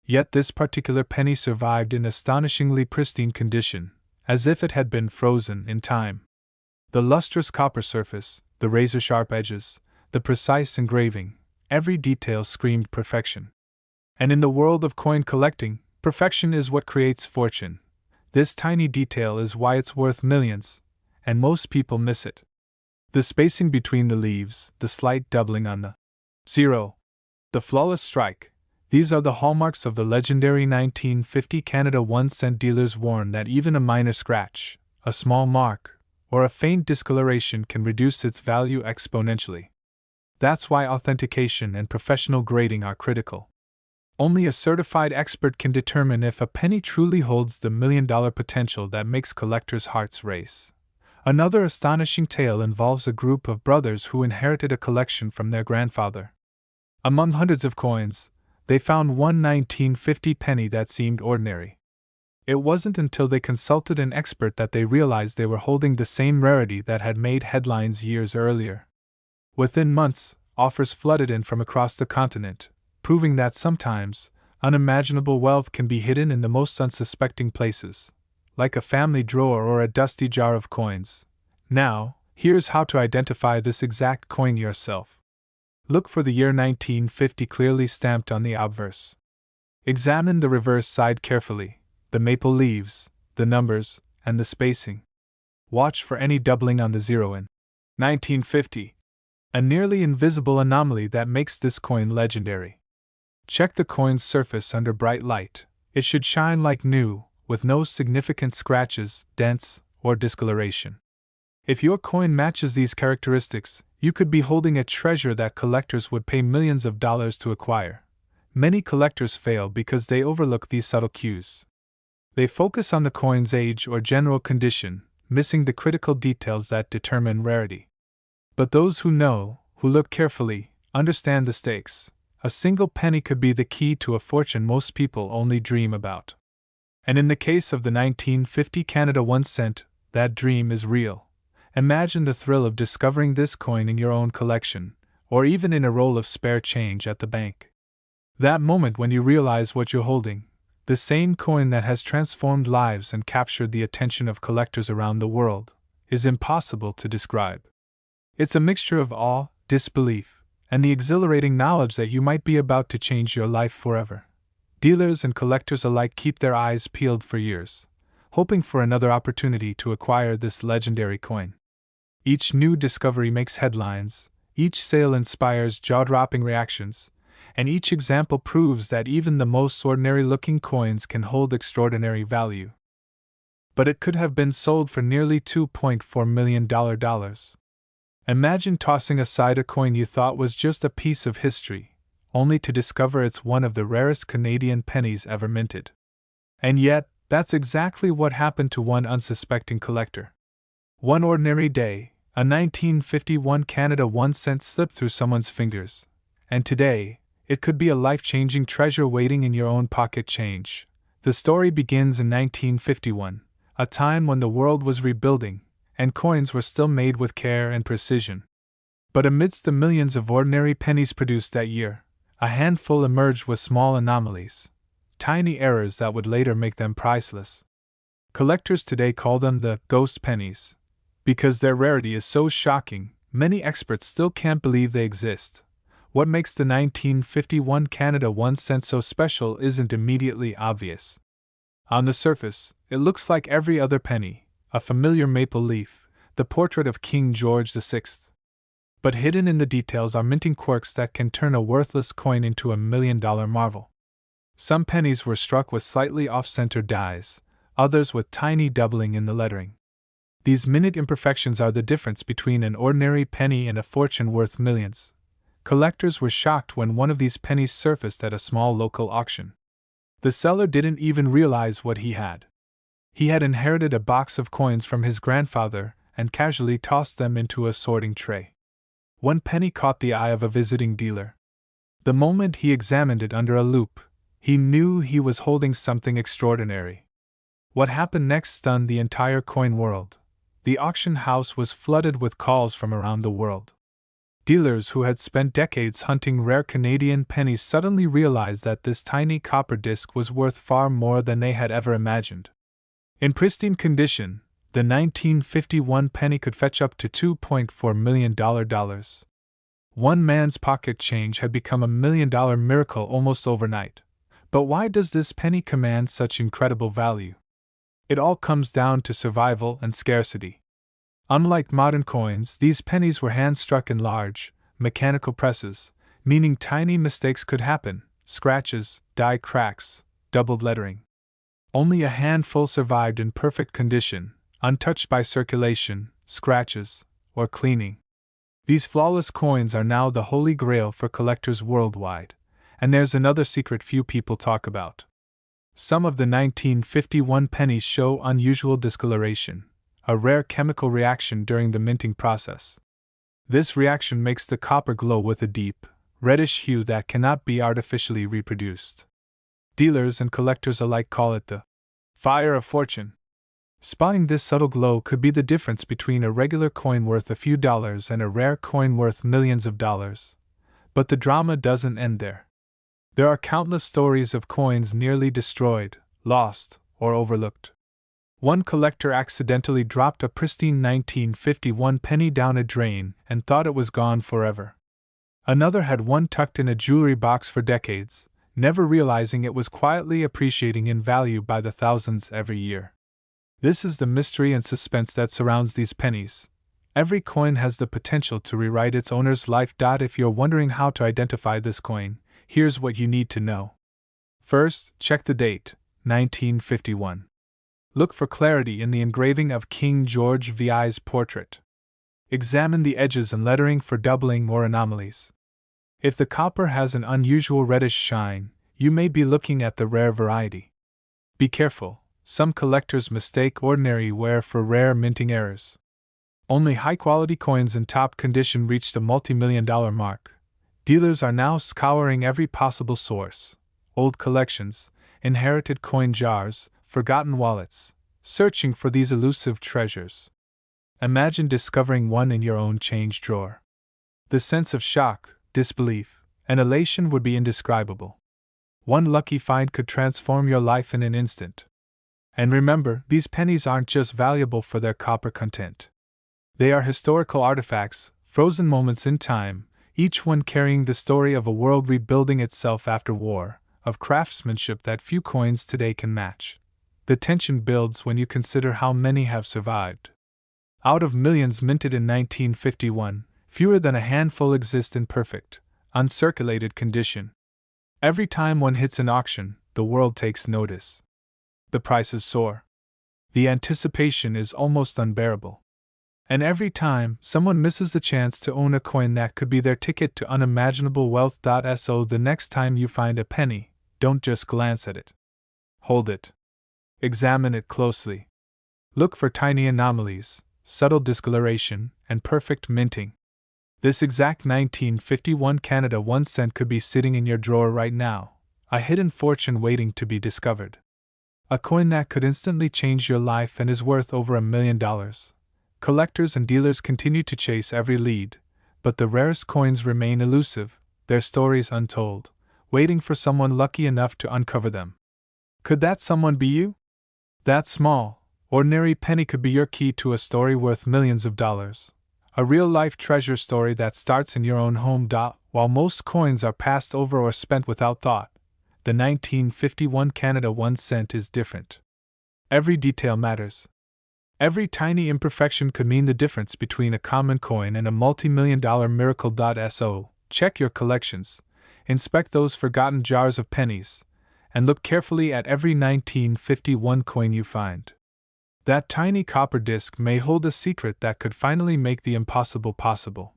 Yet this particular penny survived in astonishingly pristine condition, as if it had been frozen in time. The lustrous copper surface, the razor-sharp edges, the precise engraving, every detail screamed perfection. And in the world of coin collecting, perfection is what creates fortune. This tiny detail is why it's worth millions, and most people miss it. The spacing between the leaves, the slight doubling on the 0, the flawless strike, these are the hallmarks of the legendary 1950 Canada 1-cent. Dealers warn that even a minor scratch, a small mark, or a faint discoloration can reduce its value exponentially. That's why authentication and professional grading are critical. Only a certified expert can determine if a penny truly holds the million-dollar potential that makes collectors' hearts race. Another astonishing tale involves a group of brothers who inherited a collection from their grandfather. Among hundreds of coins, they found one 1950 penny that seemed ordinary. It wasn't until they consulted an expert that they realized they were holding the same rarity that had made headlines years earlier. Within months, offers flooded in from across the continent, proving that sometimes, unimaginable wealth can be hidden in the most unsuspecting places, like a family drawer or a dusty jar of coins. Now, here's how to identify this exact coin yourself. Look for the year 1950 clearly stamped on the obverse. Examine the reverse side carefully, the maple leaves, the numbers, and the spacing. Watch for any doubling on the 0 in 1950, a nearly invisible anomaly that makes this coin legendary. Check the coin's surface under bright light. It should shine like new, with no significant scratches, dents, or discoloration. If your coin matches these characteristics, you could be holding a treasure that collectors would pay millions of dollars to acquire. Many collectors fail because they overlook these subtle cues. They focus on the coin's age or general condition, missing the critical details that determine rarity. But those who know, who look carefully, understand the stakes. A single penny could be the key to a fortune most people only dream about. And in the case of the 1950 Canada 1-cent, that dream is real. Imagine the thrill of discovering this coin in your own collection, or even in a roll of spare change at the bank. That moment when you realize what you're holding, the same coin that has transformed lives and captured the attention of collectors around the world, is impossible to describe. It's a mixture of awe, disbelief, and the exhilarating knowledge that you might be about to change your life forever. Dealers and collectors alike keep their eyes peeled for years, hoping for another opportunity to acquire this legendary coin. Each new discovery makes headlines, each sale inspires jaw-dropping reactions, and each example proves that even the most ordinary-looking coins can hold extraordinary value. But it could have been sold for nearly $2.4 million. Imagine tossing aside a coin you thought was just a piece of history, only to discover it's one of the rarest Canadian pennies ever minted. And yet, that's exactly what happened to one unsuspecting collector. One ordinary day, a 1951 Canada 1 cent slipped through someone's fingers, and today, it could be a life-changing treasure waiting in your own pocket change. The story begins in 1951, a time when the world was rebuilding, and coins were still made with care and precision. But amidst the millions of ordinary pennies produced that year, a handful emerged with small anomalies, tiny errors that would later make them priceless. Collectors today call them the ghost pennies. Because their rarity is so shocking, many experts still can't believe they exist. What makes the 1951 Canada 1 cent so special isn't immediately obvious. On the surface, it looks like every other penny, a familiar maple leaf, the portrait of King George VI. But hidden in the details are minting quirks that can turn a worthless coin into a million-dollar marvel. Some pennies were struck with slightly off-center dies, others with tiny doubling in the lettering. These minute imperfections are the difference between an ordinary penny and a fortune worth millions. Collectors were shocked when one of these pennies surfaced at a small local auction. The seller didn't even realize what he had. He had inherited a box of coins from his grandfather and casually tossed them into a sorting tray. One penny caught the eye of a visiting dealer. The moment he examined it under a loupe, he knew he was holding something extraordinary. What happened next stunned the entire coin world. The auction house was flooded with calls from around the world. Dealers who had spent decades hunting rare Canadian pennies suddenly realized that this tiny copper disc was worth far more than they had ever imagined. In pristine condition, the 1951 penny could fetch up to $2.4 million. One man's pocket change had become a million-dollar miracle almost overnight. But why does this penny command such incredible value? It all comes down to survival and scarcity. Unlike modern coins, these pennies were hand-struck in large, mechanical presses, meaning tiny mistakes could happen: scratches, die cracks, doubled lettering. Only a handful survived in perfect condition, untouched by circulation, scratches, or cleaning. These flawless coins are now the holy grail for collectors worldwide, and there's another secret few people talk about. Some of the 1951 pennies show unusual discoloration, a rare chemical reaction during the minting process. This reaction makes the copper glow with a deep, reddish hue that cannot be artificially reproduced. Dealers and collectors alike call it the fire of fortune. Spotting this subtle glow could be the difference between a regular coin worth a few dollars and a rare coin worth millions of dollars. But the drama doesn't end there. There are countless stories of coins nearly destroyed, lost, or overlooked. One collector accidentally dropped a pristine 1951 penny down a drain and thought it was gone forever. Another had one tucked in a jewelry box for decades, never realizing it was quietly appreciating in value by the thousands every year. This is the mystery and suspense that surrounds these pennies. Every coin has the potential to rewrite its owner's life. If you're wondering how to identify this coin, here's what you need to know. First, check the date, 1951. Look for clarity in the engraving of King George VI's portrait. Examine the edges and lettering for doubling or anomalies. If the copper has an unusual reddish shine, you may be looking at the rare variety. Be careful, some collectors mistake ordinary wear for rare minting errors. Only high-quality coins in top condition reach the multi-million-dollar mark. Dealers are now scouring every possible source: old collections, inherited coin jars, forgotten wallets, searching for these elusive treasures. Imagine discovering one in your own change drawer. The sense of shock, disbelief, and elation would be indescribable. One lucky find could transform your life in an instant. And remember, these pennies aren't just valuable for their copper content. They are historical artifacts, frozen moments in time, each one carrying the story of a world rebuilding itself after war, of craftsmanship that few coins today can match. The tension builds when you consider how many have survived. Out of millions minted in 1951, fewer than a handful exist in perfect, uncirculated condition. Every time one hits an auction, the world takes notice. The prices soar. The anticipation is almost unbearable. And every time, someone misses the chance to own a coin that could be their ticket to unimaginable wealth. So the next time you find a penny, don't just glance at it. Hold it. Examine it closely. Look for tiny anomalies, subtle discoloration, and perfect minting. This exact 1951 Canada 1 cent could be sitting in your drawer right now, a hidden fortune waiting to be discovered. A coin that could instantly change your life and is worth over $1 million. Collectors and dealers continue to chase every lead, but the rarest coins remain elusive, their stories untold, waiting for someone lucky enough to uncover them. Could that someone be you? That small, ordinary penny could be your key to a story worth millions of dollars. A real-life treasure story that starts in your own home. While most coins are passed over or spent without thought, the 1951 Canada 1 cent is different. Every detail matters. Every tiny imperfection could mean the difference between a common coin and a multi-million-dollar miracle. So, check your collections, inspect those forgotten jars of pennies, and look carefully at every 1951 coin you find. That tiny copper disc may hold a secret that could finally make the impossible possible.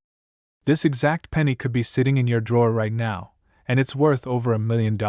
This exact penny could be sitting in your drawer right now, and it's worth over $1 million.